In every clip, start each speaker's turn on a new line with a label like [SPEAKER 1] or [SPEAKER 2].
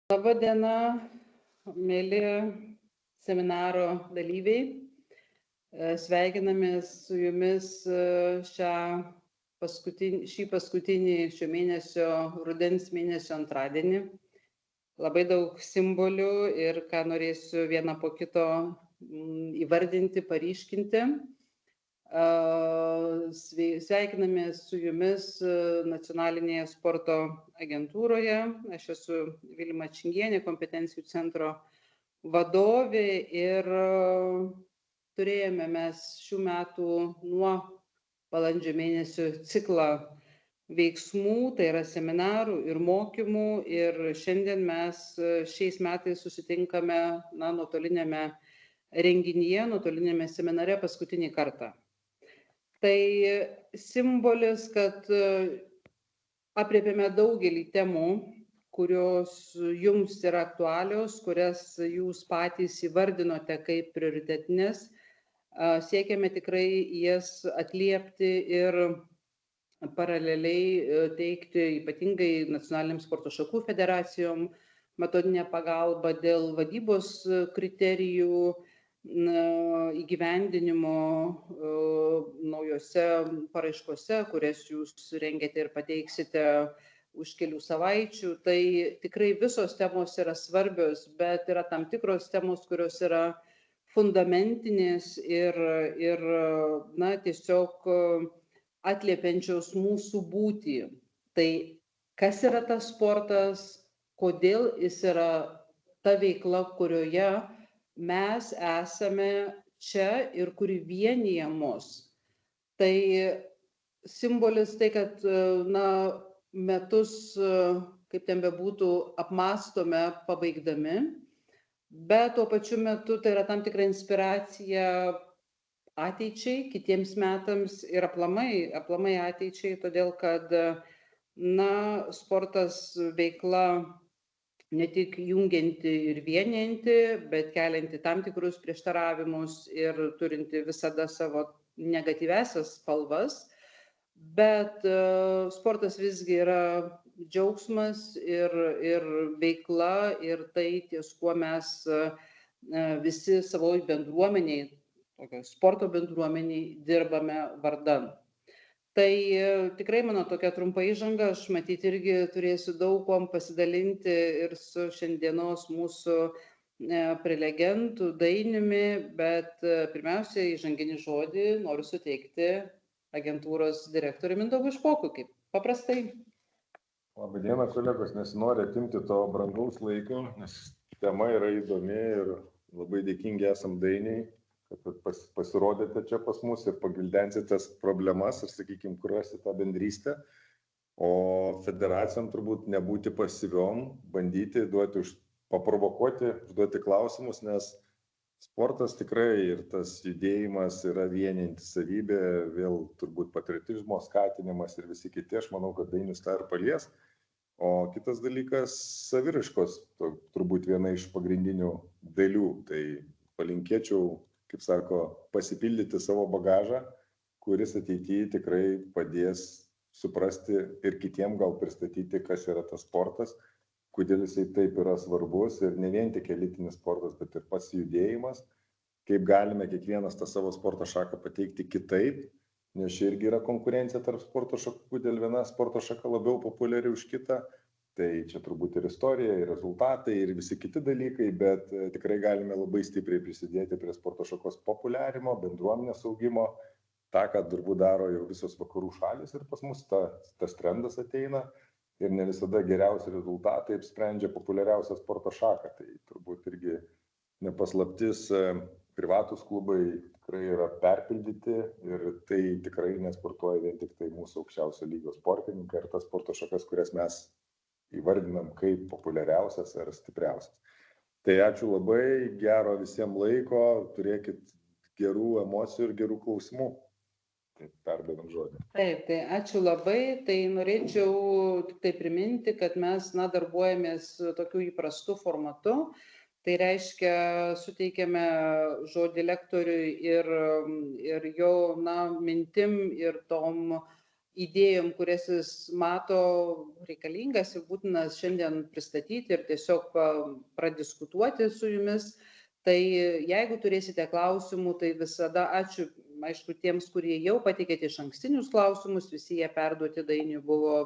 [SPEAKER 1] Labą dieną, mėly seminaro dalyviai. Sveikinamės su jumis šį paskutinį šio mėnesio, rudens mėnesio antradienį. Labai daug simbolių ir ką norėsiu vieną po kito įvardinti, paryškinti. Sveikinamės su jumis Nacionalinėje sporto agentūroje. Aš esu Vilma Čingienė, kompetencijų centro vadovė ir turėjome mes šių metų nuo balandžio mėnesio ciklą veiksmų, tai yra seminarų ir mokymų, ir šiandien mes šiais metais susitinkame nuotolinėme renginyje, nuotolinėme seminare paskutinį kartą. Tai simbolis, kad aprėpėme daugelį temų, kurios jums yra aktualios, kurias jūs patys įvardinote kaip prioritetinės. Siekiame tikrai jas atliepti ir paraleliai teikti ypatingai nacionaliniam sporto šakų federacijom metodinę pagalbą dėl vadybos kriterijų įgyvendinimo naujose paraiškose, kurias jūs rengiate ir pateiksite už kelių savaičių. Tai tikrai visos temos yra svarbios, bet yra tam tikros temos, kurios yra fundamentinės ir tiesiog atliepiančios mūsų būtį. Tai kas yra tas sportas, kodėl jis yra ta veikla, kurioje mes esame čia ir kuri vienija mus. Tai simbolis tai, kad metus, kaip ten bebūtų, apmąstome pabaigdami, bet tuo pačiu metu tai yra tam tikra inspiracija ateičiai, kitiems metams ir aplamai ateičiai, todėl kad sportas veikla ne tik jungianti ir vienijanti, bet kelianti tam tikrus prieštaravimus ir turinti visada savo negatyviasias spalvas. Bet sportas visgi yra džiaugsmas ir veikla ir tai, ties kuo mes visi savo bendruomeniai, sporto bendruomeniai dirbame vardan. Tai tikrai mano tokia trumpa įžanga, aš matyti irgi turėsiu daug kuom pasidalinti ir su šiandienos mūsų prelegentų Dainiumi, bet pirmiausia, įžanginį žodį noriu suteikti agentūros direktoriui Mindaugui Špokui, kaip paprastai.
[SPEAKER 2] Labą dieną, kolegos, nesinori atimti to brangaus laiko, nes tema yra įdomi ir labai dėkingi esam Dainiai, kad pasirodėte čia pas mus ir pagvildensite tas problemas ir, sakykime, kurasi tą bendrystę. O federacijom turbūt nebūti pasyviom, bandyti paprovokuoti, užduoti klausimus, nes sportas tikrai ir tas judėjimas yra vieninti savybė, vėl turbūt patriotizmo skatinimas ir visi kiti, aš manau, kad Dainius tą ir palies. O kitas dalykas - saviraiškos, turbūt viena iš pagrindinių dalių. Tai palinkėčiau, kaip sako, pasipildyti savo bagažą, kuris ateityje tikrai padės suprasti ir kitiem gal pristatyti, kas yra tas sportas, kodėl jisai taip yra svarbus ir ne vien tik elitinis sportas, bet ir pats judėjimas, kaip galime kiekvienas tą savo sporto šaką pateikti kitaip, nes čia irgi yra konkurencija tarp sporto šakų, kodėl viena sporto šaka labiau populiari už kitą. Tai čia turbūt ir istorija, ir rezultatai, ir visi kiti dalykai, bet tikrai galime labai stipriai prisidėti prie sporto šakos populiarimo, bendruomenės augimo, tą, ką turbūt daro jau visos vakarų šalis ir pas mus tas trendas ateina ir ne visada geriausi rezultatai apsprendžia populiariausią sporto šaką. Tai turbūt irgi nepaslaptis, privatūs klubai tikrai yra perpildyti ir tai tikrai nesportuoja vien tik tai mūsų aukščiausio lygio sportininkai ir tas sporto šakas, kurias mes įvardinam kaip populiariausias ar stipriausias. Tai ačiū labai, gero visiems laiko, turėkit gerų emocijų ir gerų klausimų. Tai perdavim žodį.
[SPEAKER 1] Taip, tai ačiū labai. Tai norėčiau tik tai priminti, kad mes darbuojamės tokiu įprastu formatu. Tai reiškia, suteikiame žodį lektoriui ir jo mintim ir tom idėjom, kurias jis mato reikalingas ir būtinas šiandien pristatyti ir tiesiog pradiskutuoti su jumis. Tai jeigu turėsite klausimų, tai visada ačiū, aišku, tiems, kurie jau pateikėte išankstinius klausimus, visi jie perduoti Dainiui buvo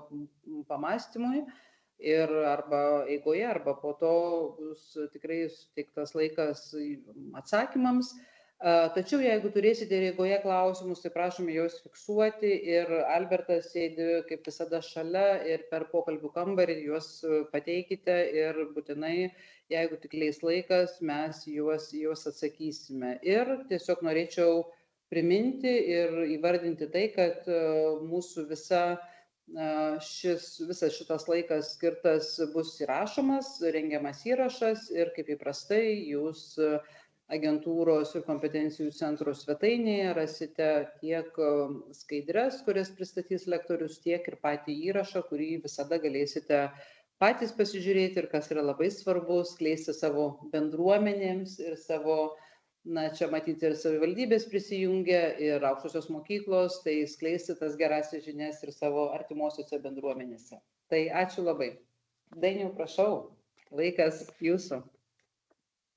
[SPEAKER 1] pamąstymui ir arba eigoje, arba po to bus tikrai suteiktas laikas atsakymams. Tačiau jeigu turėsite eigoje klausimus, tai prašome juos fiksuoti ir Albertas sėdi kaip visada šalia ir per pokalbių kambarį juos pateikite ir būtinai, jeigu tik leis laikas, mes juos atsakysime. Ir tiesiog norėčiau priminti ir įvardinti tai, kad mūsų visas šitas laikas skirtas bus įrašomas, rengiamas įrašas ir kaip įprastai jūs agentūros ir kompetencijų centro svetainėje rasite tiek skaidres, kurias pristatys lektorius, tiek ir patį įrašą, kurį visada galėsite patys pasižiūrėti ir kas yra labai svarbu, skleisti savo bendruomenėms ir savo, čia matyti ir savivaldybės prisijungia, ir aukštosios mokyklos, tai skleisti tas gerasias žinias ir savo artimuosiuose bendruomenėse. Tai ačiū labai. Dainiau, prašau, laikas jūsų.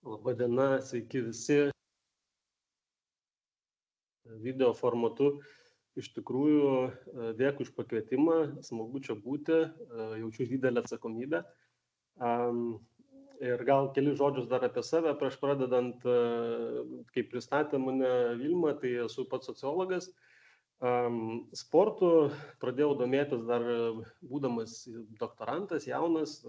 [SPEAKER 3] Labadiena, sveiki visi. Video formatu. Iš tikrųjų, dėkui už pakvietimą, smagu čia būti, jaučiu didelę atsakomybę. Ir gal keli žodžius dar apie save, prieš pradedant, kaip pristatė mane Vilma, tai esu pats sociologas. Sportu pradėjau domėtis dar būdamas doktorantas, jaunas,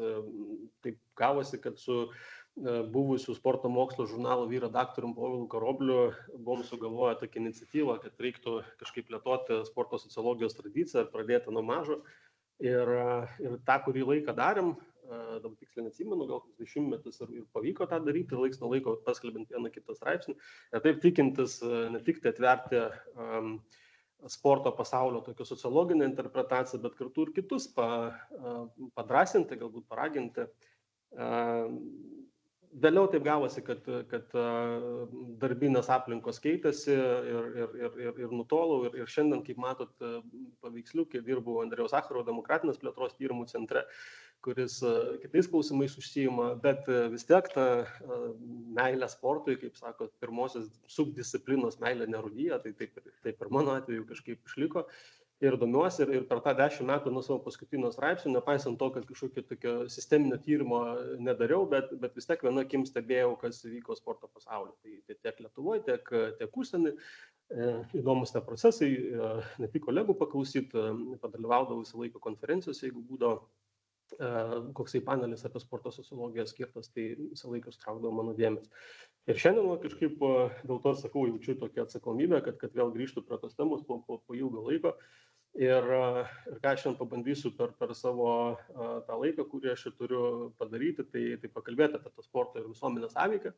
[SPEAKER 3] taip gavosi, kad su buvusių sporto mokslo žurnalo vyr redaktorium Povilu Karobliu buvom sugalvoję tokią iniciatyvą, kad reiktų kažkaip plėtoti sporto sociologijos tradiciją ir pradėti nuo mažo. Ir tą kurį laiką darėm, dabar tiksliai neatsimenu, gal 20 metus ir pavyko tą daryti, laiks nuo laiko paskelbiant vieną kitą straipsnį. Ir taip tikintis ne tik tai atverti sporto pasaulio tokią sociologinę interpretaciją, bet kartu ir kitus padrasinti, galbūt paraginti. Vėliau taip gavosi, kad darbinės aplinkos keitėsi ir nutolau. Ir šiandien, kaip matot, paveiksliukai dirbau Andrejaus Sacharovo demokratinės plėtros tyrimų centre, kuris kitais klausimais užsiima, bet vis tiek ta meilė sportui, kaip sako, pirmosios subdisciplinos meilė nerūdija, tai taip ir mano atveju kažkaip išliko. Ir domiuosi ir per tą 10 metų nuo savo paskutinio straipsnio, nepaisant to, kad kažkokio tokio sisteminio tyrimo nedariau, bet vis tiek viena akim stebėjau, kas vyko sporto pasaulyje. Tai tiek Lietuvoje, tiek užsieny. Įdomus tie procesai, ne tik kolegų paklausyti, padalyvaudavau visą laiką konferencijose, jeigu būdavo koksai panelis apie sporto sociologiją skirtas, tai visą laiką sutraukdavo mano dėmesį. Ir šiandien kažkaip dėl to sakau, jaučiu tokią atsakomybę, kad vėl grįžtų prie tos temos po ilgo laiko. Ir ką aš šiandien pabandysiu per savo tą laiką, kurį aš turiu padaryti, tai pakalbėti apie tą sporto ir visuomenės sąveiką.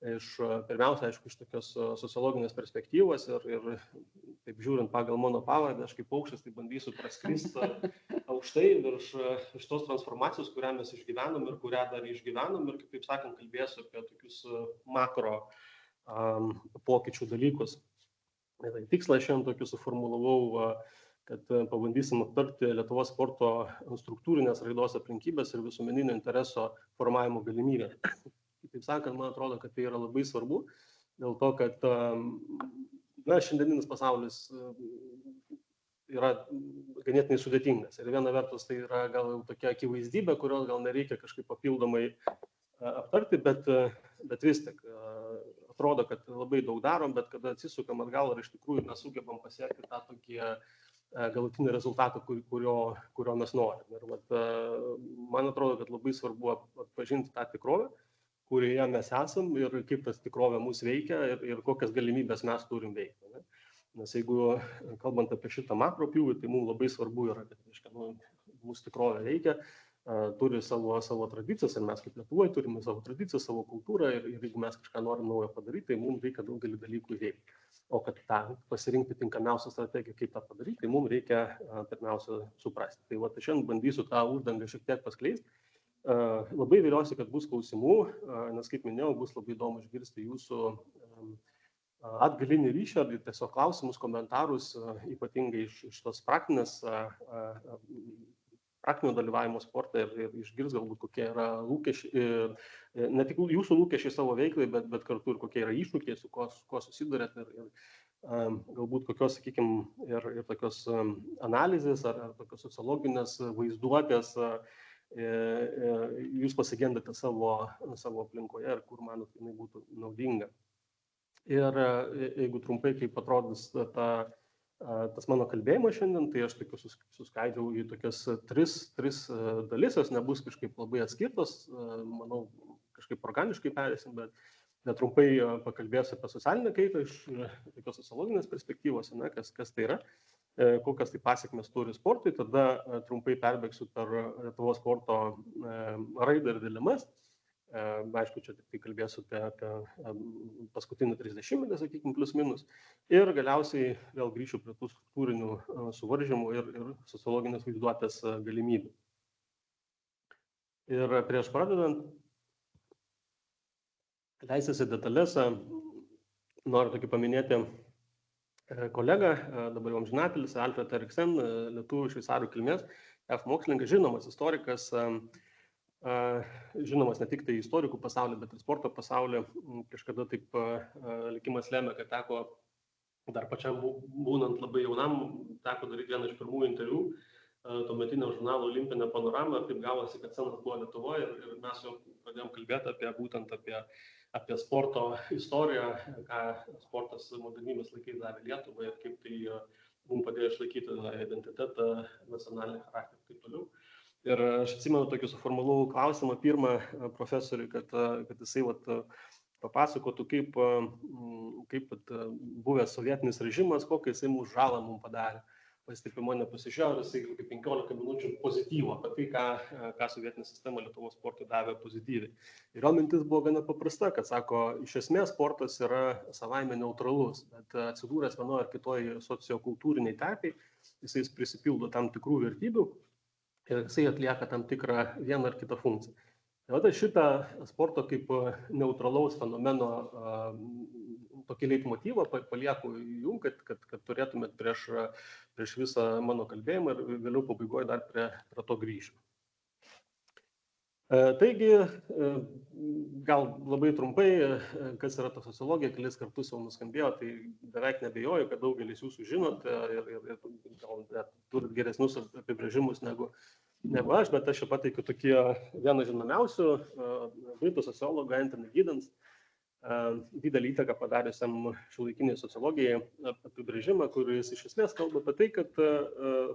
[SPEAKER 3] Pirmiausia, aišku, iš tokios sociologinės perspektyvos ir taip žiūrint pagal mano pavardę, aš kaip paukštis, tai bandysiu praskristi aukštai virš tos transformacijos, kurią mes išgyvenom ir kurią dar išgyvenom ir, kaip sakant, kalbėsiu apie tokius makro pokyčių dalykus. Tikslą šiandien tokį suformulavau, kad pabandysim aptarti Lietuvos sporto struktūrinės raidos aplinkybės ir visuomeninio intereso formavimo galimybę. Taip sakant, man atrodo, kad tai yra labai svarbu, dėl to, kad šiandieninis pasaulis yra ganėtinai sudėtingas. Ir viena vertus tai yra gal jau tokia akivaizdybė, kurios gal nereikia kažkaip papildomai aptarti, bet vis tik atrodo, kad labai daug darom, bet kada atsisukam atgal ir iš tikrųjų mes sugebam pasiekti tą tokį galutinį rezultatą, kurio mes norim. Ir man atrodo, kad labai svarbu atpažinti tą tikrovę, kurioje mes esam ir kaip tas tikrovė mūsų veikia ir kokias galimybės mes turim veikti. Ne? Nes jeigu kalbant apie šitą makro pjūvį, tai mums labai svarbu yra, kad mūsų tikrovė veikia, turi savo tradicijas ir mes kaip Lietuvoje turime savo tradicijas, savo kultūrą ir jeigu mes kažką norim naujo padaryti, tai mums reikia daugelį dalykų įveikti. O kad pasirinkti tinkamiausią strategiją, kaip tą padaryti, tai mums reikia pirmiausia suprasti. Tai šiandien bandysiu tą uždangą šiek tiek paskleisti. Labai viliuosi, kad bus klausimų, nes kaip minėjau, bus labai įdomu išgirsti jūsų atgalinį ryšį ar tiesiog klausimus, komentarus, ypatingai iš tos praktinio dalyvavimo sporte ir išgirs galbūt kokie yra lūkesčiai, ne tik jūsų lūkesčiai savo veiklai, bet kartu ir kokie yra iššūkiai, su kuo susidurėt ir galbūt kokios, sakykime, ir tokios analizės ar tokios sociologinės vaizduotės jūs pasigendate savo aplinkoje ir kur manot, jinai būtų naudinga. Ir jeigu trumpai, kaip atrodys tas mano kalbėjimas šiandien, tai aš tik suskaidžiau į tokias tris dalis, jos nebus kažkaip labai atskirtos, manau, kažkaip organiškai perėsim, bet trumpai pakalbėsiu apie socialinę kaitą iš tokios sociologinės perspektyvos, kas tai yra, kokias tai pasiekmes turi sportui, tada trumpai perbėgsiu per Lietuvos sporto raidą ir dilemas. Aišku, čia tik tai kalbėsiu apie paskutinį 30-metį, sakykime, plius minus. Ir galiausiai vėl grįšiu prie tų struktūrinių suvaržymų ir sociologinės vaizduotės galimybių. Ir prieš pradedant leistis į detalės, noriu tokį paminėti kolegą, dabar jau amžinatelis, Alfred Eriksen, lietuvių šveicarų kilmės, JAV mokslininkas, žinomas istorikas, žinomas ne tik tai istorikų pasaulyje, bet ir sporto pasaulyje. Kažkada taip likimas lėmė, kad teko dar pačiam būnant labai jaunam, teko daryti vieną iš pirmųjų interviu tuometinio žurnalo Olimpinė panorama, ir taip gavosi, kad scenas buvo Lietuvoje ir mes jau pradėjom kalbėti būtent apie sporto istoriją, ką sportas modernybės laikais davė Lietuvai ir kaip tai mums padėjo išlaikyti identitetą, nacionalinį charakterį ir taip toliau. Ir aš atsimenu tokį suformulavau klausimą pirmą profesoriui, kad jisai papasakotų, kaip buvęs sovietinis režimas, kokią jisai mūsų žalą mums padarė. Jis taip į mane pasižiūrėjo, jisai 15 minučių pozityvo apie tai, ką sovietinė sistema Lietuvos sportui davė pozityviai. Ir jo mintis buvo gana paprasta, kad sako, iš esmės sportas yra savaime neutralus, bet atsidūręs vienoje ar kitoje sociokultūriniai terpėje, jisai prisipildo tam tikrų vertybių ir jisai atlieka tam tikrą vieną ar kitą funkciją. Tai šitą sporto kaip neutralaus fenomeno tokį leitmotyvą palieku jums, kad turėtumėt prieš visą mano kalbėjimą ir vėliau pabaigoje dar prie to grįšiu. Taigi, gal labai trumpai, kas yra ta sociologija, kelis kartus jau nuskambėjo, tai beveik nebejoju, kad daugelis jūsų žinot ir gal turit geresnius apibrėžimus negu aš, bet aš čia pateikiu tokie vieną žinomiausių britų sociologų Anthony Giddens didelį įtaką padariusiam šiuolaikiniai sociologijai apibrėžimą, kuris iš esmės kalba apie tai, kad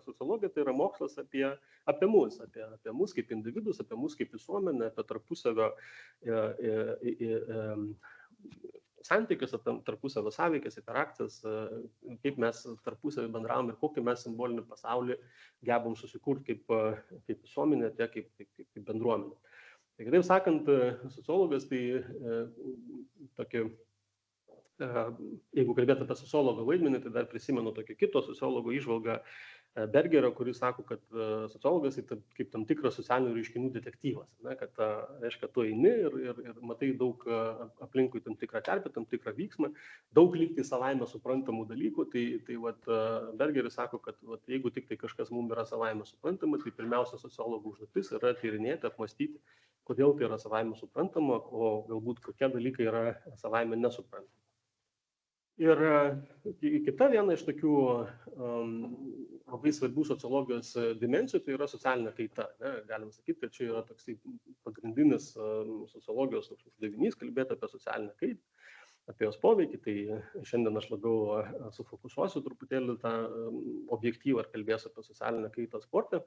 [SPEAKER 3] sociologija tai yra mokslas apie mus kaip individus, apie mus kaip visuomenę, apie tarpusavio santykius, apie tarpusavio sąveikas, interakcijas, kaip mes tarpusavį bendravom ir kokį mes simbolinį pasaulį gebam susikurti kaip visuomenė, tiek kaip bendruomenė. Tai kitaip sakant, sociologas tai tokį, jeigu kalbėt apie sociologo vaidmenį, tai dar prisimenu tokį kito sociologo įžvalgą Bergerio, kuris sako, kad sociologas tai kaip tam tikras socialinių reiškinių detektyvas, kad reiškia, tu eini ir matai daug aplinkui tam tikrą terpę, tam tikrą vyksmą, daug lygtai savaime suprantamų dalykų, tai Bergeris sako, kad jeigu tik tai kažkas mums yra savaime suprantama, tai pirmiausia sociologų užduotis yra tyrinėti, apmąstyti, kodėl tai yra savaime suprantama, o galbūt kokie dalykai yra savaime nesuprantama. Ir kita viena iš tokių labai svarbių sociologijos dimensijų, tai yra socialinė kaita. Galim sakyti, kad čia yra toksai pagrindinis sociologijos uždavinys kalbėti apie socialinę kaitą, apie jos poveikį. Tai šiandien aš labiau sufokusuosiu truputėlį tą objektyvą ir kalbėsiu apie socialinę kaitą sporte.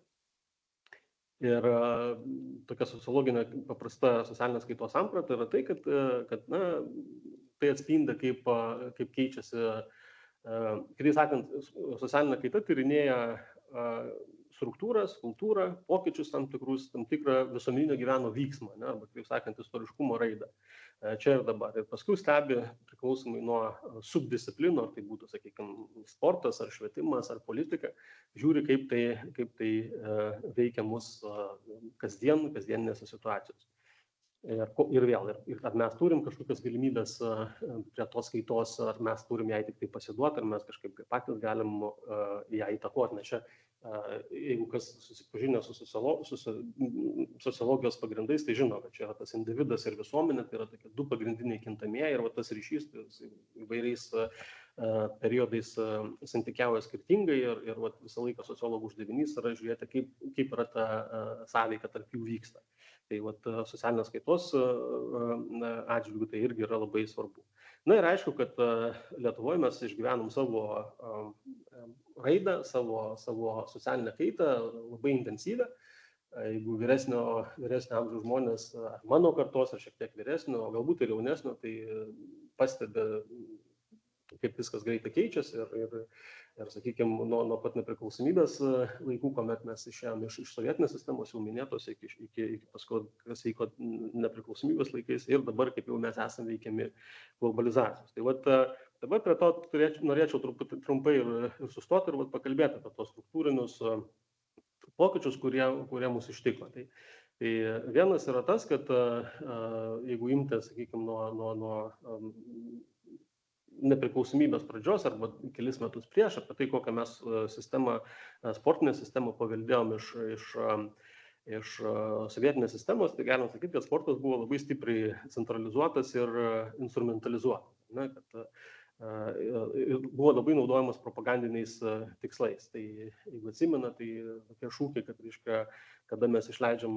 [SPEAKER 3] Ir tokia sociologinė paprasta socialinės kaitos samprata yra tai, kad tai atspindi, kaip keičiasi, kitaip sakant, socialinė kaita tyrinėja struktūras, kultūrą, pokyčius tam tikrą visuomeninio gyvenimo vyksmą, arba, kitaip sakant, istoriškumo raidą čia ir dabar. Ir paskui stebi, priklausomai nuo subdisciplinų, ar tai būtų, sakykime, sportas, ar švietimas, ar politika, žiūri, kaip tai veikia mus kasdieninėse situacijose. Ir vėl, ar mes turim kažkokias galimybės prie tos kaitos, ar mes turim jai tik tai pasiduoti, ar mes kažkaip patys galim ją įtakoti. Nes čia, jeigu kas susipažinę su sociologijos pagrindais, tai žino, kad čia yra tas individas ir visuomenė, tai yra tokie du pagrindiniai kintamieji ir tas ryšys įvairiais periodais santykiauja skirtingai ir visą laiką sociologų uždavinys yra žiūrėti, kaip yra ta sąveika tarp jų vyksta. Tai socialinės kaitos atžvilgių tai irgi yra labai svarbu. Na ir aišku, kad Lietuvoje mes išgyvenom savo raidą, savo socialinę kaitą labai intensyvę. Jeigu vyresnio amžiaus žmonės, mano kartos ar šiek tiek vyresnio, galbūt ir jaunesnio, tai pastebi, kaip viskas greitai keičiasi ir sakykime, nuo pat nepriklausomybės laikų, kuomet mes išėjome iš sovietinės sistemos, jau minėtos, iki paskui, kas vyko nepriklausomybės laikais ir dabar, kaip jau mes esame veikiami globalizacijos. Tai dabar prie to norėčiau trumpai ir sustoti ir pakalbėti apie tos struktūrinius pokyčius, kurie mus ištiko. Tai vienas yra tas, kad jeigu imti, sakykime, nuo nepriklausomybės pradžios arba kelis metus prieš, apie tai, kokią mes sportinę sistemą paveldėjom iš sovietinės sistemos, tai galim sakyti, kad sportas buvo labai stipriai centralizuotas ir instrumentalizuotas. Buvo labai naudojamas propagandiniais tikslais. Tai jeigu atsimena, tai tokie šūkiai, kad reiškia, kada mes išleidžiam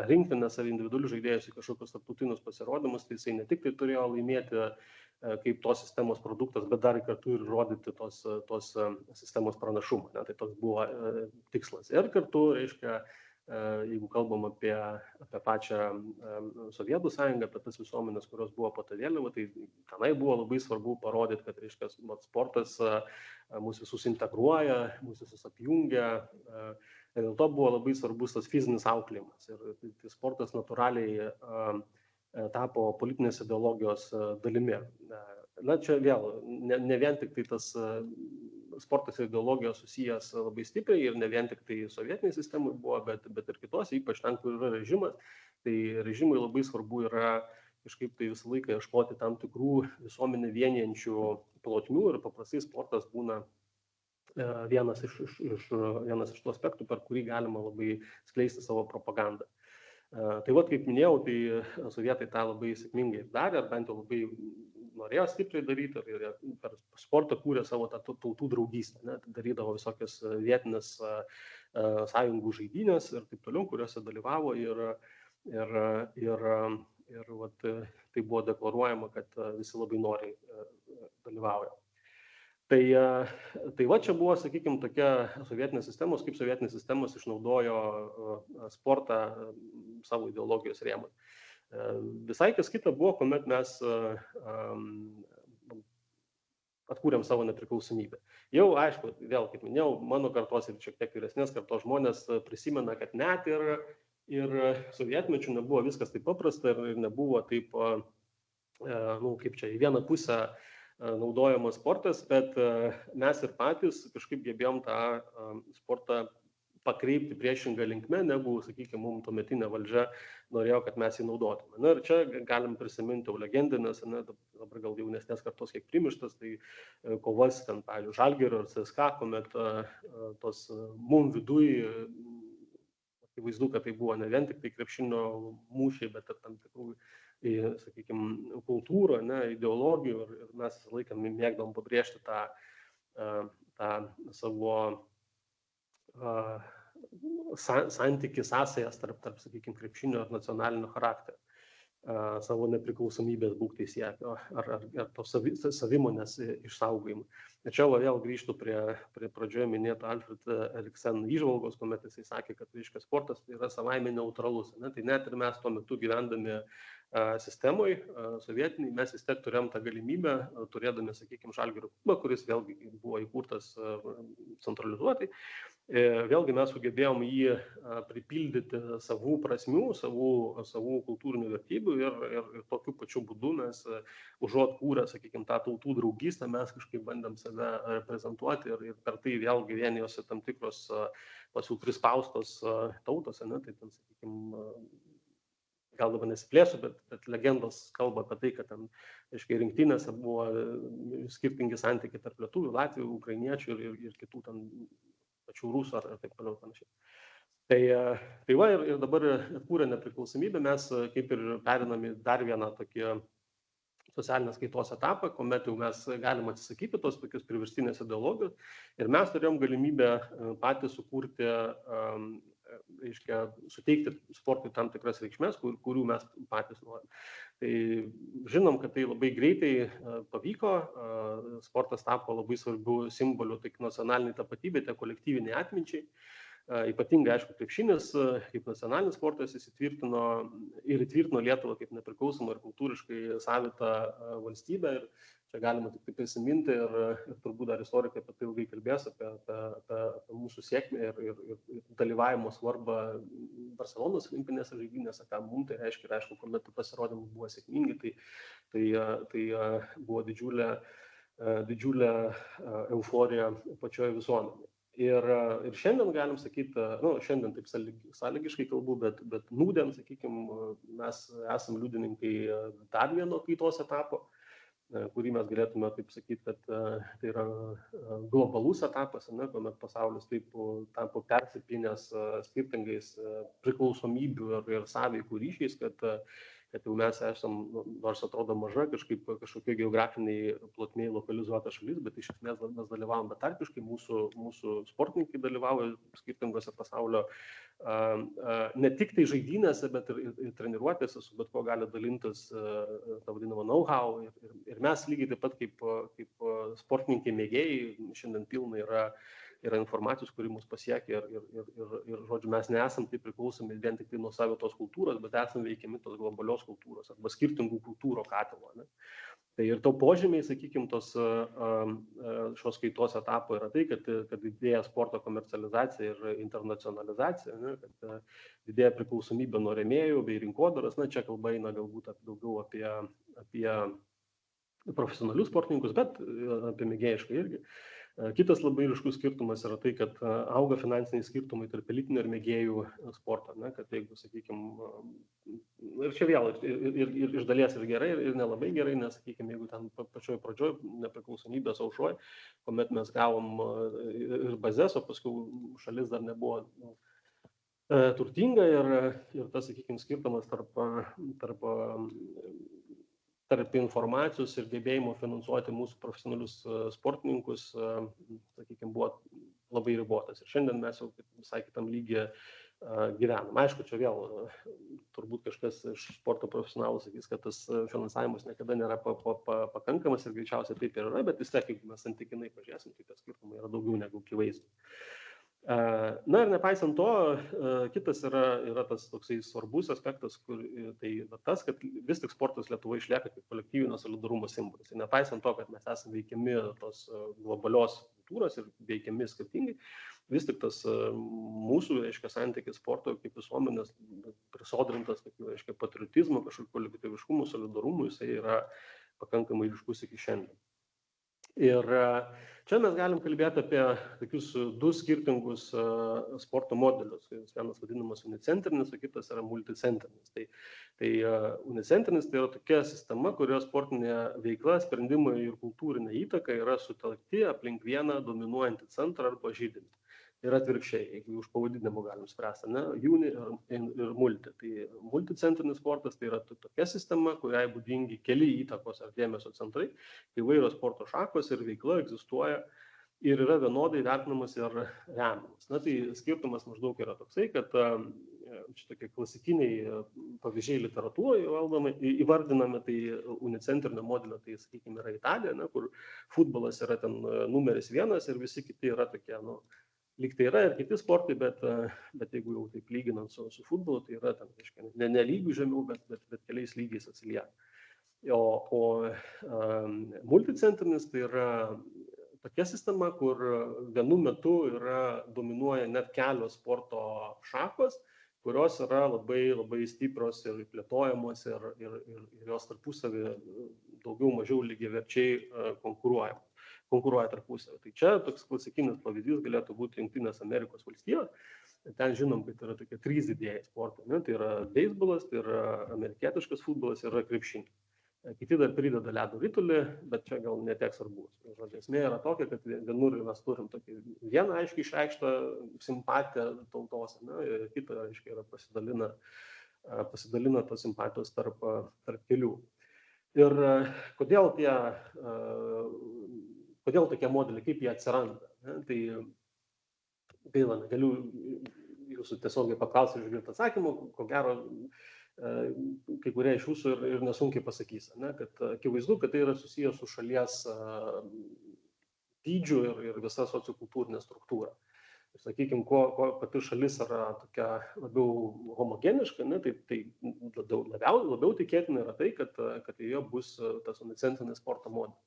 [SPEAKER 3] rinktinės ar individualius žaidėjus į kažkokius tarptautinius pasirodymus, tai jisai ne tik tai turėjo laimėti kaip tos sistemos produktas, bet dar kartu ir rodyti tos sistemos pranašumą. Tai toks buvo tikslas. Ir kartu, reiškia, jeigu kalbam apie pačią Sovietų sąjungą, apie tas visuomenės, kurios buvo po ta vėliava, tai tenai buvo labai svarbu parodyti, kad, reiškia, sportas mūsų visus integruoja, mūsų visus apjungia. Ir dėl to buvo labai svarbus tas fizinis auklėjimas. Ir sportas natūraliai tapo politinės ideologijos dalimi. Na, čia vėl, ne vien tik tai tas sportas ir ideologijos susijęs labai stipriai ir ne vien tik tai sovietiniai sistemai buvo, bet ir kitos, ypač ten, kur yra režimas. Tai režimui labai svarbu yra kažkaip tai visą laiką ieškoti tam tikrų visuomenę vienijančių plotmių ir paprastai sportas būna vienas iš tų aspektų, per kurį galima labai skleisti savo propagandą. Tai kaip minėjau, tai sovietai tą labai sėkmingai darė, ar bent jau labai norėjo stipriai daryti ir per sportą kūrė savo tą tautų draugystę. Darydavo visokias vietinės sąjungų žaidynės ir taip toliau, kuriuose dalyvavo ir tai buvo deklaruojama, kad visi labai noriai dalyvauja. Tai čia buvo, sakykime, tokia sovietinės sistemos, kaip sovietinės sistemos išnaudojo sportą savo ideologijos rėmui. Visai kas kita buvo, kuomet mes atkūrėm savo nepriklausomybę. Jau, aišku, vėl, kaip minėjau, mano kartos ir šiek tiek vyresnės kartos žmonės prisimena, kad net ir sovietmečių nebuvo viskas taip paprasta ir nebuvo taip, kaip čia, į vieną pusę naudojamas sportas, bet mes ir patys kažkaip gebėjom tą sportą pakreipti priešingą linkme, negu, sakykime, mums tuometinė valdžia norėjo, kad mes jį naudotume. Na ir čia galim prisiminti legendinės, dabar gal jaunesnės kartos kiek primirštas, tai kovas ten, pavyzdžiui, Žalgirio ir CSKA, kuomet tos mum viduj, akivaizdu, kad tai buvo ne vien tik tai krepšinio mūšiai, bet ir tam tikrų, sakykime, kultūrą, ideologijų ir mes visą laiką mėgdavom pabrėžti tą savo santykį, sąsajas tarp, sakykime, krepšinio ir nacionalinio charakterio, savo nepriklausomybės būktai siekio ar tos savimonės išsaugojimą. Ir čia vėl grįžtu prie pradžioje minėto Alfred Eriksen įžvalgos, kuomet jisai sakė, kad, reiškia, sportas tai yra savaime neutralus. Tai net ir mes tuo metu gyvendami sistemoje sovietiniai, mes vis tiek turėjom tą galimybę, turėdami, sakykime, Žalgirio klubą, kuris vėlgi buvo įkurtas centralizuotai. Vėlgi mes sugebėjom jį pripildyti savų prasmių, savų kultūrinių vertybių ir tokiu pačiu būdu mes užuot kūrę, sakykime, tą tautų draugystę, mes kažkaip bandėm save reprezentuoti ir per tai vėlgi vienijosi tam tikros tos jau prispaustos tautos, tai ten, sakykime, gal dabar nesiplėsiu, bet legendos kalba apie tai, kad ten, aiškiai, rinktinėse buvo skirtingi santykiai tarp lietuvių, latvių, ukrainiečių ir kitų ten pačių rusų ar taip toliau panašiai. Tai va, ir dabar atkūrę nepriklausomybę mes kaip ir periname dar vieną tokį socialinės kaitos etapą, kuomet jau mes galim atsisakyti tos tokios priverstinės ideologijos ir mes turėjom galimybę patys sukurti, reiškia, suteikti sportui tam tikras reikšmės, kurių mes patys norim. Tai žinom, kad tai labai greitai pavyko, sportas tapo labai svarbiu simboliu tiek nacionaliniai tapatybei, tiek kolektyviniai atminčiai. Ypatingai, aišku, krepšinis kaip nacionalinis sportas įsitvirtino ir įtvirtino Lietuvą kaip nepriklausomą ir kultūriškai savitą valstybę. Ir čia galima tik prisiminti ir turbūt dar istorikai apie tai ilgai kalbės, apie mūsų sėkmę ir dalyvavimo svarbą Barcelonos olimpinėse žaidynėse, ką mums tai reiškia. Ir aišku, kuomet pasirodymai buvo sėkmingi, tai buvo didžiulė euforija pačioje visuomenėje. Ir šiandien galim sakyti, šiandien taip sąlygiškai kalbu, bet nūdien, sakykime, mes esame liudininkai dar vieno kaitos etapo, kurį mes galėtume taip sakyti, kad tai yra globalus etapas, kuomet pasaulis taip tapo persipynęs skirtingais priklausomybių ir sąveikų ryšiais, kad jau mes esame, nors atrodo maža, kažkokia geografiniai plotmėje lokalizuota šalis, bet iš esmės mes dalyvavom betarpiškai, mūsų sportininkai dalyvauja skirtingose pasaulio, ne tik tai žaidynėse, bet ir treniruotėse, su bet ko gali dalintis tą vadinamą know-how. Ir mes lygiai taip pat kaip sportininkai mėgėjai, šiandien pilna yra informacijos, kuri mus pasiekia ir žodžiu, mes nesam taip priklausomi vien tik tai nuo savo tos kultūros, bet esame veikiami tos globalios kultūros arba skirtingų kultūrų katilo. Tai ir to požymiai, sakykime, šios kaitos etapo yra tai, kad didėja sporto komercializacija ir internacionalizacija, kad didėja priklausomybė nuo rėmėjų bei rinkodaros. Čia kalba eina galbūt daugiau apie profesionalius sportininkus, bet apie mėgėjišką irgi. Kitas labai ryškus skirtumas yra tai, kad auga finansiniai skirtumai tarp elitinio ir mėgėjų sporto, kad jeigu, sakykime, ir čia vėl ir iš dalies ir gerai, ir nelabai gerai, nes, sakykime, jeigu ten pačioj pradžioj nepriklausomybės aušroj, kuomet mes gavom ir bazės, o paskui šalis dar nebuvo turtinga ir tas, sakykime, skirtumas tarp informacijos ir gebėjimo finansuoti mūsų profesionalius sportininkus, sakykime, buvo labai ribotas. Ir šiandien mes jau visai kitam lygyje gyvenam. Aišku, čia vėl turbūt kažkas iš sporto profesionalų sakys, kad tas finansavimas niekada nėra pakankamas ir greičiausiai taip ir yra, bet vis tiek, jeigu mes santykinai pažiūrėsim, tai tas skirtumai yra daugiau negu akivaizdūs. Ir nepaisant to, kitas yra tas toksai svarbus aspektas, tai tas, kad vis tik sportas Lietuvoje išlieka kaip kolektyvinio solidarumo simbolis. Ir nepaisant to, kad mes esame veikiami tos globalios kultūros ir veikiami skirtingai, vis tik tas mūsų, reiškia, santykis sporto kaip visuomenės prisodrintas, reiškia, patriotizmo, kažkokio kolektyviškumo, solidarumo, jisai yra pakankamai ryškus iki šiandien. Ir čia mes galim kalbėti apie tokius du skirtingus sporto modelius. Vienas vadinamas unicentrinis, o kitas yra multicentrinis. Tai unicentrinis tai yra tokia sistema, kurios sportinė veikla, sprendimai ir kultūrinė įtaka yra sutelkti aplink vieną dominuojantį centrą arba židinį. Ir atvirkščiai, jeigu už pavadinimų galim spręsti, uni ir multi. Tai multicentrinis sportas tai yra tokia sistema, kuriai būdingi keli įtakos ar dėmesio centrai, įvairios sporto šakos ir veikla egzistuoja ir yra vienodai vertinamas ir remiamas. Tai skirtumas maždaug yra toksai, kad čia tokie klasikiniai pavyzdžiai literatūroje įvardinami, tai unicentrinio modelio, tai sakykime, yra Italija, kur futbolas yra ten numeris 1 ir visi kiti yra tokie, lyg tai yra ir kiti sportai, bet jeigu jau taip lyginant su futbolu, tai yra ten, reiškia, ne lygių žemiau, bet keliais lygiais atsilieka. O multicentrinis tai yra tokia sistema, kur vienu metu dominuoja net kelios sporto šakos, kurios yra labai, labai stiprios ir plėtojamos ir jos tarpusavį daugiau mažiau lygiaverčiai konkuruoja tarpusavį. Tai čia toks klasikinis pavyzdys galėtų būti Jungtinės Amerikos valstijos, ten žinom, kad yra tokie 3 didieji sportai. Ne? Tai yra beisbolas, tai yra amerikietiškas futbolas ir yra krepšinis. Kiti dar prideda ledo ritulį, bet čia gal netiek svarbus. Žodžiu, esmė yra tokia, kad vienur mes turim tokį vieną aiškiai išreikštą simpatiją tautos, ne? Ir kita aiškiai yra pasidalina tos simpatijos tarp kelių. Ir kodėl tokie modeliai, kaip jie atsiranda. Ne? Tai gaila, negaliu jūsų tiesiogiai paklausti ir išgirti atsakymų, ko gero kai kurie iš jūsų ir nesunkiai pasakys, ne? Kad akivaizdu, kad tai yra susijęs su šalies dydžiu ir visa sociokultūrinė struktūra. Sakykime, kuo pati šalis yra tokia labiau homogeniška, ne, tai labiau tikėtina yra tai, kad joje bus tas unicentrinis sporto modelis.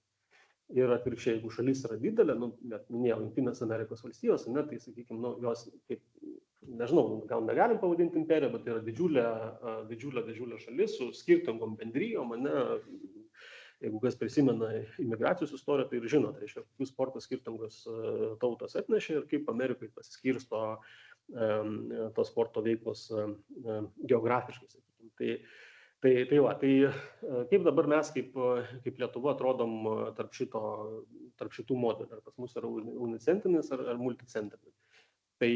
[SPEAKER 3] Ir atvirkščiai, jeigu šalis yra didelė, net minėjau, Jungtinės Amerikos valstijos, ne, tai sakykime, jos, kaip, nežinau, gal negalim pavadinti imperiją, bet tai yra didžiulė šalis su skirtingom bendrijom, ne. Jeigu kas prisimena imigracijos istoriją, tai ir žino, tai reiškia, kokius sportus skirtingos tautos atnešė ir kaip Amerikai pasiskirsto tos sporto veiklos geografiškai, sakykime. Tai kaip dabar mes kaip Lietuva atrodom tarp šitų modelių, ar pas mus yra unicentrinis ar multicentrinis. Tai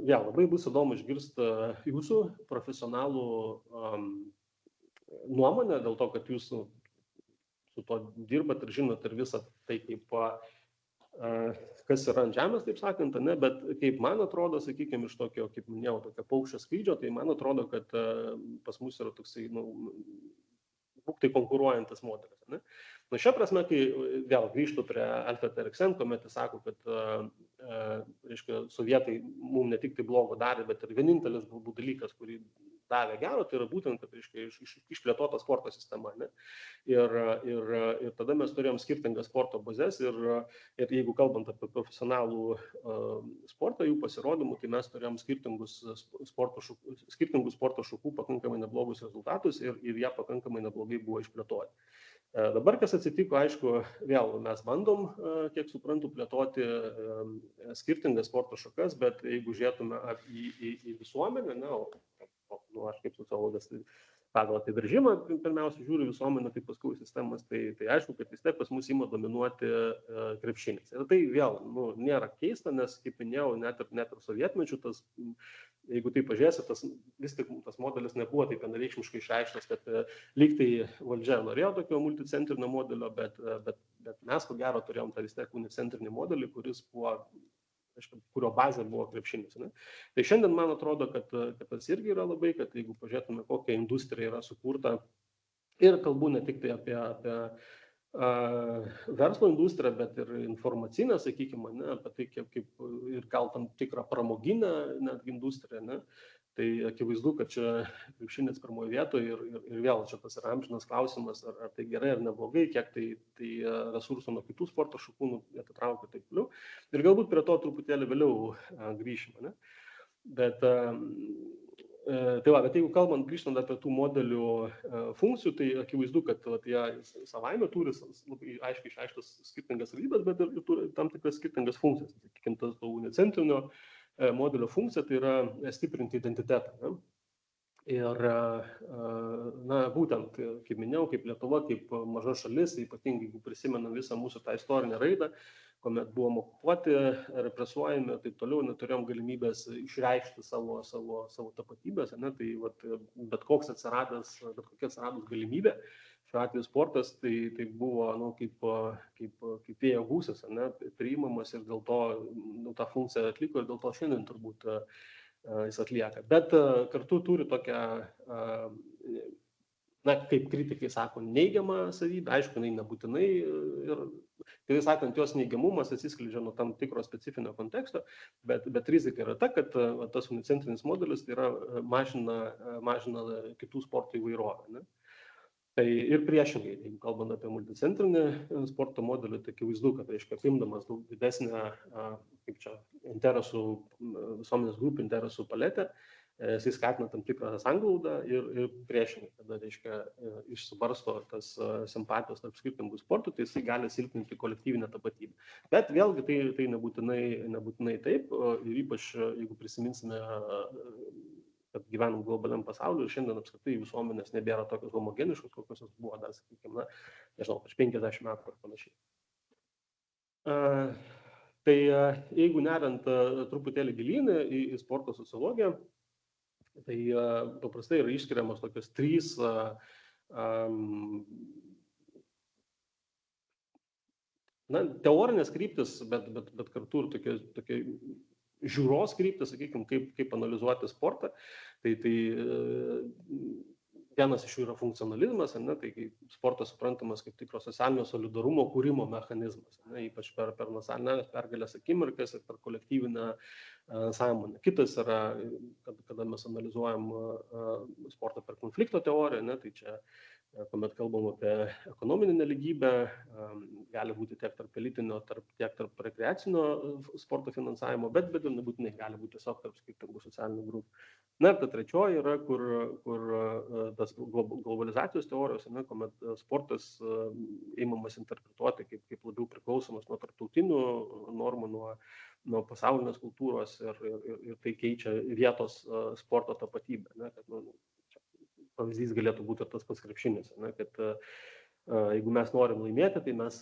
[SPEAKER 3] labai bus įdomu išgirsti jūsų profesionalų nuomonę, dėl to, kad jūs su to dirbat ir žinot ir visą tai, kas yra ant žemės, taip sakant, ne, bet kaip man atrodo, sakykime, iš tokio, kaip minėjau, tokio paukščio skrydžio, tai man atrodo, kad pas mus yra toksai, būktai konkuruojantis modelis. Ne? Šia prasme, kai vėl grįžtu prie Alfred Eriksen, kuomet jis sako, kad reiškia, sovietai mums ne tik tai blogo darė, bet ir vienintelis galbūt dalykas, kurį davė gero, tai yra būtent, kad reiškia, išplėtota sporto sistema. Ne? Ir tada mes turėjom skirtingas sporto bazės ir jeigu kalbant apie profesionalų sportą, jų pasirodymų, tai mes turėjom skirtingus sporto šakų pakankamai neblogus rezultatus ir jie pakankamai neblogai buvo išplėtoti. Dabar kas atsitiko, aišku, vėl mes bandom, kiek suprantu, plėtoti skirtingas sporto šakas, bet jeigu žiūrėtume į visuomenę, aš kaip sociologas pagal apibrėžimą pirmiausia žiūriu visuomenę, tai paskui sistemas, tai aišku, kad vis tiek pas mus ima dominuoti krepšinis. Ir tai vėl nėra keista, nes, kaip minėjau, net ir sovietmečių, jeigu tai pažiūrėsi, vis tik tas modelis nebuvo taip vienareikšmiškai išreikštas, kad lyg tai valdžia norėjo tokio multicentrinio modelio, bet mes ko gero turėjom tą vis tiek unicentrinį modelį, kurio bazė buvo krepšinis. Ne? Tai šiandien man atrodo, kad tas irgi yra labai, kad jeigu pažiūrėtume, kokia industrija yra sukurta, ir kalbu ne tik tai apie verslo industriją, bet ir informacinę, sakykime, apie tai kaip ir gal tam tikrą pramoginę netgi industriją. Ne? Tai akivaizdu, kad čia krepšinis pirmoje vietoje ir vėl čia tas yra amžinas klausimas, ar tai gerai ar neblogai, kiek tai resursų nuo kitų sporto šakų atitraukia taip toliau. Ir galbūt prie to truputėlį vėliau grįšime. Ne? Bet jeigu kalbant, grįžtant apie tų modelių funkcijų, tai akivaizdu, kad jie savaime turi labai aiškiai išreikštas skirtingas savybes, bet ir turi tam tikras skirtingas funkcijas. Sakykime, tas unicentrinio modelio funkcija tai yra stiprinti identitetą. Ne? Ir būtent, kaip minėjau, kaip Lietuva, kaip maža šalis, ypatingai jeigu prisimenam visą mūsų tą istorinę raidą, kuomet buvom okupuoti, represuojami ir taip toliau, neturėjom galimybės išreikšti savo tapatybės, ne? Tai bet kokia atsiradus galimybė, šiuo atveju sportas, tai buvo kaip vėjo gūsis, priimamas ir dėl to tą funkciją atliko ir dėl to šiandien turbūt jis atlieka. Bet kartu turi tokią, kaip kritikai sako, neigiamą savybę, aišku, jinai nebūtinai ir, tai sakant, jos neigiamumas atsiskleidžia nuo tam tikro specifinio konteksto, bet rizika yra ta, kad tas unicentrinis modelis tai yra mažina kitų sporto įvairovę. Ne? Tai ir priešingai, jeigu kalbant apie multicentrinį sporto modelį, tai akivaizdu, kad reiškia apimdamas daug didesnę, visuomenės grupių interesų paletę, jisai skatina tam tikrą sanglaudą ir priešingai, kada, reiškia, išsibarsto tas simpatijos tarp skirtingų sportų, tai jisai gali silpninti kolektyvinę tapatybę. Bet vėlgi tai nebūtinai taip, ir ypač jeigu prisiminsime, kad gyvenam globaliam pasauliu ir šiandien apskritai visuomenės nebėra tokios homogeniškos, kokios jos buvo dar, sakykime, nežinau, prieš 50 metų ar panašiai. Tai jeigu nerant truputėlį gilyn į sporto sociologiją, tai paprastai yra išskiriamos tokios 3 teorinės kryptis, bet kartu ir tokia žiūros kryptis, sakykime, kaip analizuoti sportą. Tai vienas iš jų yra funkcionalizmas, tai sportas suprantamas kaip tikro socialinio solidarumo kūrimo mechanizmas, ypač per nacionalinės pergalės akimirkas ir per kolektyvinę sąmonę. Kitas yra, kada mes analizuojam sportą per konflikto teoriją, tai čia, kuomet kalbam apie ekonominę nelygybę, gali būti tiek tarp elitinio, tiek tarp rekreacinio sporto finansavimo, bet nebūtinai gali būti tiesiog tarp skirtingų socialinių grupių. Na ir ta trečioji yra, kur tas globalizacijos teorijos, kuomet sportas įmamas interpretuoti kaip labiau priklausomas nuo tarptautinių normų, nuo pasaulinės kultūros ir tai keičia vietos sporto tapatybę. Pavyzdys galėtų būti tas pats krepšinis, kad jeigu mes norim laimėti, tai mes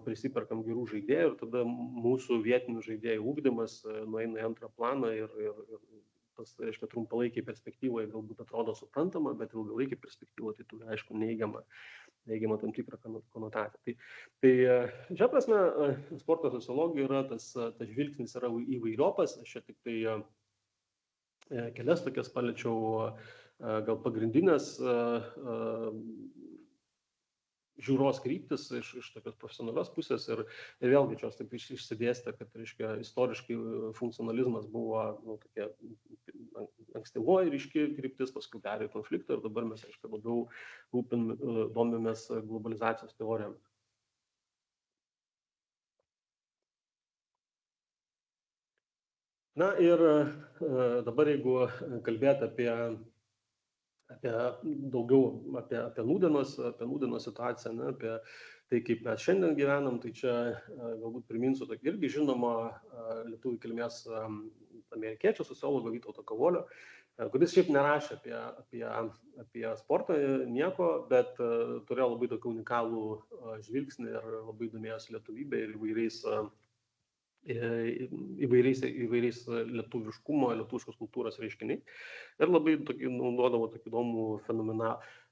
[SPEAKER 3] prisiperkam gerų žaidėjų ir tada mūsų vietinių žaidėjų ūkdymas nueina į antrą planą ir tas, reiškia, trumpalaikiai perspektyvoje galbūt atrodo suprantama, bet ilgalaikiai perspektyvoje tai turi, aišku, neigiamą tam tikrą konotaciją. Tai šia prasme, sporto sociologija yra tas žvilgsnis yra įvairiopas, aš čia tik tai kelias tokias paliečiau gal pagrindinės žiūros kryptis iš tokios profesionalios pusės ir vėlgi čia taip išsidėstė, kad, reiškia, istoriškai funkcionalizmas buvo tokia ankstyvoji ryški kryptis, paskui perėjo konfliktą ir dabar mes, reiškia, labiau domimės globalizacijos teorijomis. Na ir dabar, jeigu kalbėti apie nūdienos situaciją, apie tai, kaip mes šiandien gyvenam, tai čia galbūt priminsiu tokį irgi žinomą lietuvių kilmės amerikiečių sociologo Vytauto Kavolio, kuris šiaip nerašė apie sportą nieko, bet turėjo labai daug unikalų žvilgsnį ir labai domėjosi lietuvybę ir įvairiais lietuviškos kultūros reiškiniai. Ir labai naudodavo tokį įdomų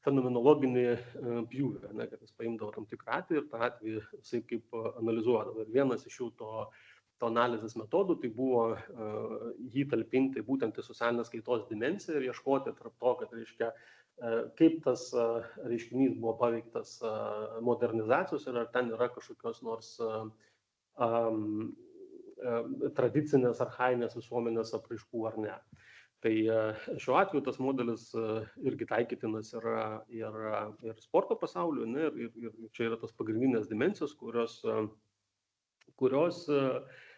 [SPEAKER 3] fenomenologinį pjūvį, kad jis paimdavo tam tikrą atvejį ir tą atvejį jisai kaip analizuodavo. Ir vienas iš jų to analizės metodų tai buvo jį talpinti būtent į socialinės kaitos dimensiją ir ieškoti tarp to, kad, reiškia, kaip tas reiškinys buvo paveiktas modernizacijos ir ar ten yra kažkokios nors tradicinės archainės visuomenės apraiškų ar ne. Tai šiuo atveju tas modelis irgi taikytinas yra ir sporto pasauliu, ir čia yra tos pagrindinės dimensijos, kurios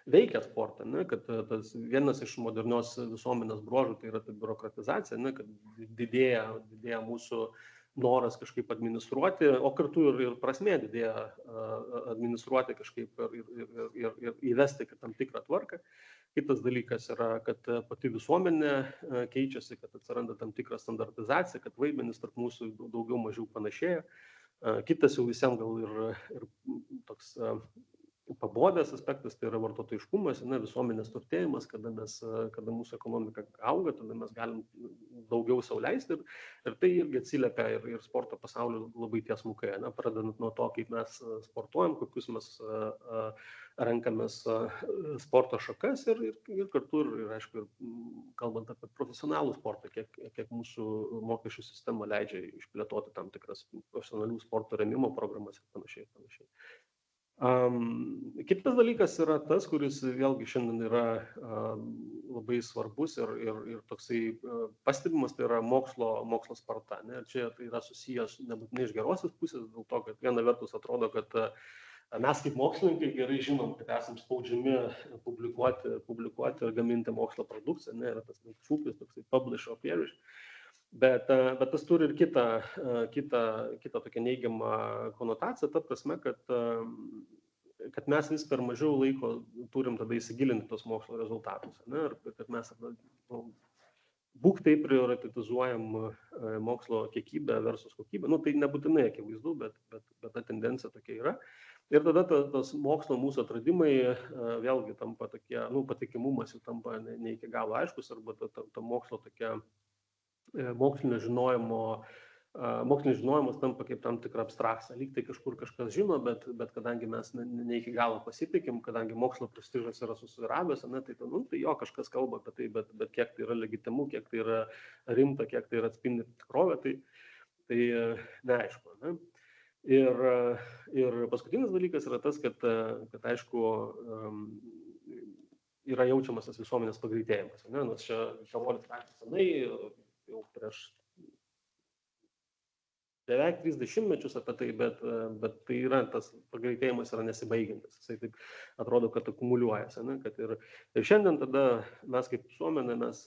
[SPEAKER 3] veikia sportą, kad tas vienas iš modernios visuomenės bruožų tai yra ta biurokratizacija, kad didėja mūsų noras kažkaip administruoti, o kartu ir prasmė didėja administruoti kažkaip ir įvesti tam tikrą tvarką. Kitas dalykas yra, kad pati visuomenė keičiasi, kad atsiranda tam tikra standartizacija, kad vaidmenys tarp mūsų daugiau mažiau panašėja. Kitas jau visiems gal ir toks pabodęs aspektas, tai yra vartotojiškumas, visuomenės turtėjimas, kada mūsų ekonomika auga, tada mes galim daugiau sau leisti ir tai irgi atsiliepia ir sporto pasauliu labai tiesmukai, pradedant nuo to, kaip mes sportuojam, kokius mes renkamės sporto šakas ir kartu ir aišku, kalbant apie profesionalų sportą, kiek mūsų mokesčių sistema leidžia išplėtoti tam tikras profesionalių sporto rėmimo programas ir panašiai. Kitas dalykas yra tas, kuris vėlgi šiandien yra labai svarbus ir toksai pastebimas, tai yra mokslo sparta. Ir čia tai yra susijęs nebūtinai iš gerosios pusės, dėl to, kad viena vertus atrodo, kad Mes kaip mokslininkai gerai žinom, kad esam spaudžiami publikuoti ir gaminti mokslo produkciją, yra tas šūkis, toksai publish or perish. Bet tas turi ir kitą tokią neigiamą konotaciją, ta prasme, kad mes vis per mažiau laiko turim tada įsigilinti tos mokslo rezultatus, ir kad mes būk taip prioritizuojam mokslo kiekybę versus kokybę. Tai nebūtinai akivaizdu, bet ta tendencija tokia yra. Ir tada tas mokslo mūsų atradimai vėlgi tampa tokie, patikimumas jau tampa ne iki galo aiškus, arba ta mokslo tokia mokslinio žinojimas tampa kaip tam tikra abstrakcija. Lyg tai kažkur kažkas žino, bet kadangi mes ne iki galo pasitikim, kadangi mokslo prestižas yra susvyravęs, tai jo kažkas kalba apie tai, bet kiek tai yra legitimu, kiek tai yra rimta, kiek tai yra atspindi tikrovę, tai neaišku. Ne? Ir paskutinis dalykas yra tas, kad aišku, yra jaučiamas tas visuomenės pagreitėjimas. Nes čia Kavolis sakė senai, jau prieš beveik 30 mečius apie tai, bet tai yra tas pagreitėjimas yra nesibaigiantis. Jisai taip atrodo, kad akumuliuojasi. Kad ir šiandien tada mes kaip visuomenė, mes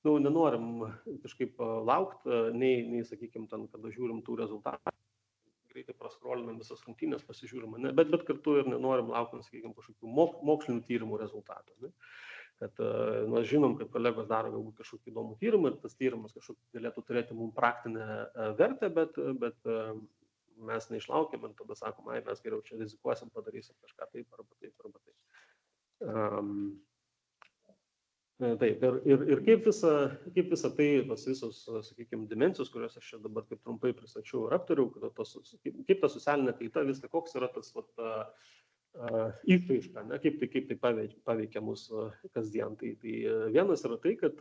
[SPEAKER 3] nenorim kažkaip laukti, nei sakykime, kada žiūrim tų rezultatų. Greitai praskrolinam visas rungtynės, pasižiūrim, bet kartu ir nenorim laukti, sakykime, kažkokių mokslinių tyrimų rezultatų. Kad mes žinom, kad kolegos daro galbūt kažkokį įdomų tyrimą ir tas tyrimas kažkokį galėtų turėti mums praktinę vertę, bet mes neišlaukėm ir tada sakom, mes geriau čia rizikuosim, padarysim kažką taip arba taip. Taip, ir kaip visa tai, tos visos, sakykime, dimensijos, kurios aš čia dabar taip trumpai pristačiau ir aptariau, kaip ta socialinė kaita, viską, koks yra tas įraiška, kaip tai paveikia mūsų kasdien. Tai vienas yra tai, kad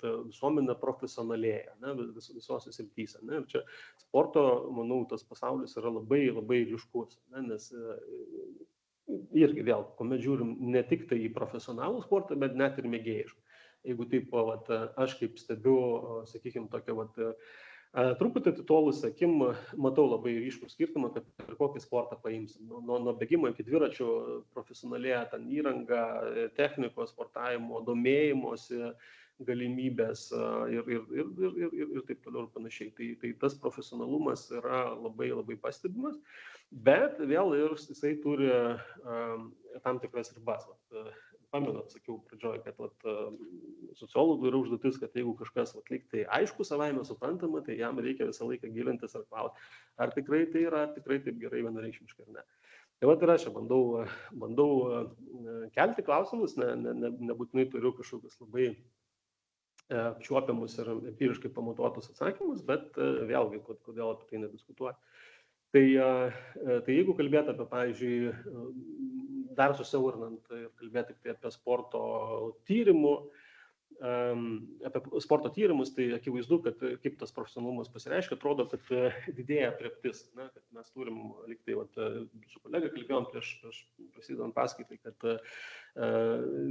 [SPEAKER 3] visuomenė profesionalėja visose srityse. Ir čia sporto, manau, tas pasaulis yra labai, labai ryškus, nes irgi vėl, kuomet žiūrim ne tik tai į profesionalų sportą, bet net ir mėgėjišką. Jeigu taip, aš kaip stebiu, sakykime, tokia truputį atitolusią akim, matau labai ryškų skirtumą, kad ir kokį sportą paimsim. Nuo bėgimo iki dviračio profesionalėja ten įranga, technikos, sportavimo, domėjimosi galimybės ir taip toliau ir panašiai. Tai tas profesionalumas yra labai, labai pastebimas, bet vėl ir jisai turi tam tikras ribas. Pamenat, sakiau pradžioj, kad sociologų yra užduotis, kad jeigu kažkas lyg tai aišku, savaime suprantama, tai jam reikia visą laiką gilintis ir klausti, ar tikrai tai yra, ar tikrai taip gerai vienareikšmiškai ar ne. Tai ir aš bandau kelti klausimus, nebūtinai turiu kažkokius labai apčiuopiamus ir empiriškai pamatuotus atsakymus, bet vėlgi, kodėl apie tai nediskutuoju. Tai jeigu kalbėti apie, pavyzdžiui, dar susiaurinant ir kalbėti tik apie sporto tyrimus, tai akivaizdu, kad kaip tas profesionalumas pasireiškia, atrodo, kad didėja aprėptis, kad mes turim, lyg tai su kolega kalbėjom prieš prasidedant paskaitai, kad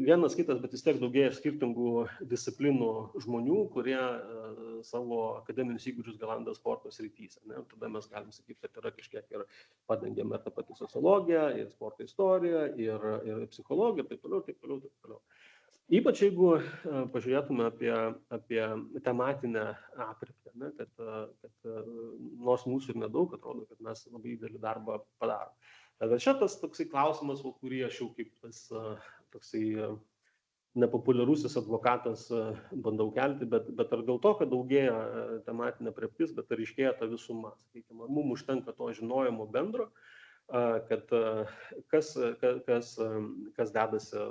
[SPEAKER 3] vienas kitas, bet vis tiek daugėja skirtingų disciplinų žmonių, kurie savo akademinius įgūdžius galanda sporto srityse. Tada mes galim sakyti, kad yra kažkiek ir padengiama ta pati sociologija, ir sporto istorija, ir psichologija, ir taip toliau. Ypač jeigu pažiūrėtume apie tematinę aprėptį, kad nors mūsų ir nedaug, atrodo, kad mes labai didelį darbą padarom. Bet čia tas toksai klausimas, kurį aš jau kaip tas toksai nepopuliarusis advokatas bandau kelti, bet ar dėl to, kad daugėja tematinė aprėptis, bet ar iškėja ta visuma, sakykime, ar mums užtenka to žinojimo bendro, kad kas dedasi,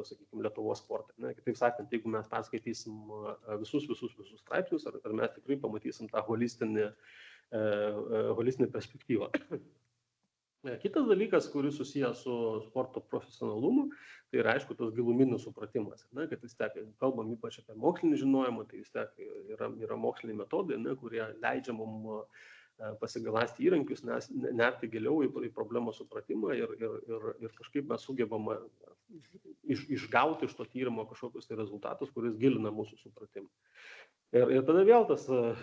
[SPEAKER 3] sakykime, Lietuvos sporte. Kitaip sakant, jeigu mes perskaitysim visus straipsnius, ar mes tikrai pamatysim tą holistinę perspektyvą. Kitas dalykas, kuris susijęs su sporto profesionalumu, tai yra, aišku, tas giluminis supratimas. Kad vis tiek, kalbam ypač apie mokslinį žinojimą, tai vis tiek yra moksliniai metodai, kurie leidžia mums pasigaląsti įrankius, nerti giliau į problemos supratimą ir kažkaip mes sugebame išgauti iš to tyrimo kažkokius tai rezultatus, kuris gilina mūsų supratimą. Ir tada vėl tas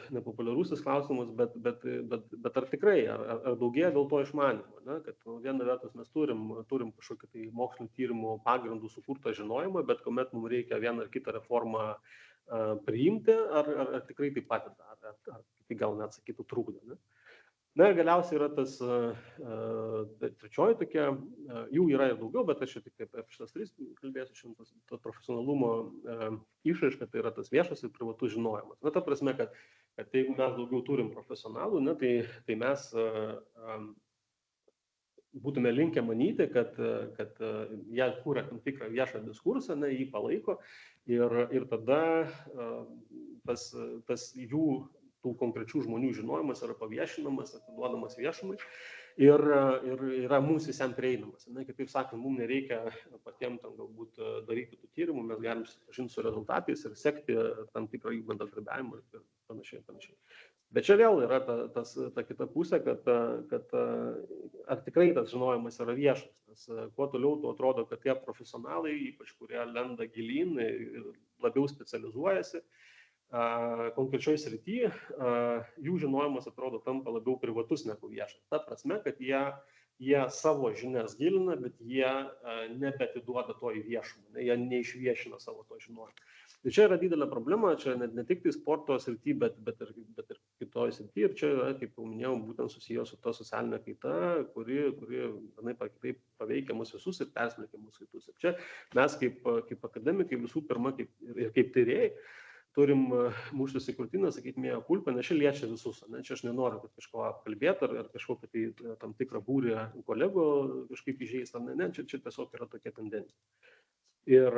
[SPEAKER 3] nepopuliarusis klausimas, bet ar tikrai, ar daugėja dėl to išmanimo, ne? Kad viena vertus mes turim kažkokį tai mokslinio tyrimų pagrindų sukurtą žinojimą, bet kuomet mums reikia vieną ar kitą reformą priimti, ar tikrai tai padeda, ar tai gal net sakytų trukdo. Ne? Na ir galiausiai yra tas trečioji tokia, jų yra ir daugiau, bet aš čia tik apie šitas tris kalbėsiu, šiandien to profesionalumo išraiška, tai yra tas viešas ir privatus žinojimas. Na, ta prasme, kad jeigu mes daugiau turim profesionalų, ne, tai mes būtume linkę manyti, kad jie kūrė tam tikrą viešą diskursą, ne, jį palaiko ir tada tas jų tų konkrečių žmonių žinojimas yra paviešinamas, atiduodamas viešumai ir yra mums visiems prieinamas. Kitaip sakant, mums nereikia patiems tam galbūt daryti tų tyrimų, mes galim susipažinti su rezultatais ir sekti tam tikrą jų bendradarbiavimą ir panašiai. Bet čia vėl yra ta kita pusė, kad ar tikrai tas žinojimas yra viešas. Nes kuo toliau, tuo atrodo, kad tie profesionalai, ypač kurie lenda gilyn ir labiau specializuojasi, konkrečioj srityje, jų žinojimas atrodo tampa labiau privatus negu viešas. Ta prasme, kad jie savo žinias gilina, bet jie nebetiduoda to į viešumą, jie neišviešina savo to žinojimą. Tai čia yra didelė problema, čia ne tik tai sporto srityje, bet ir kitoje srityje. Ir čia yra, kaip jau minėjau, būtent susijęs su ta socialinė kaita, kuri vienaip ar kitaip paveikia mus visus ir persmelkia mus kitus. Ir čia mes kaip akademikai visų pirma ir kaip tyrėjai turim muštis į krūtinę, sakyti, mėjo kulpą, nes čia liečia visus. Ne? Čia aš nenoriu kažko apkalbėti ar kažkokią tai tam tikrą būrį kolegų kažkaip įžeisti. Ne, čia tiesiog yra tokia tendencija. Ir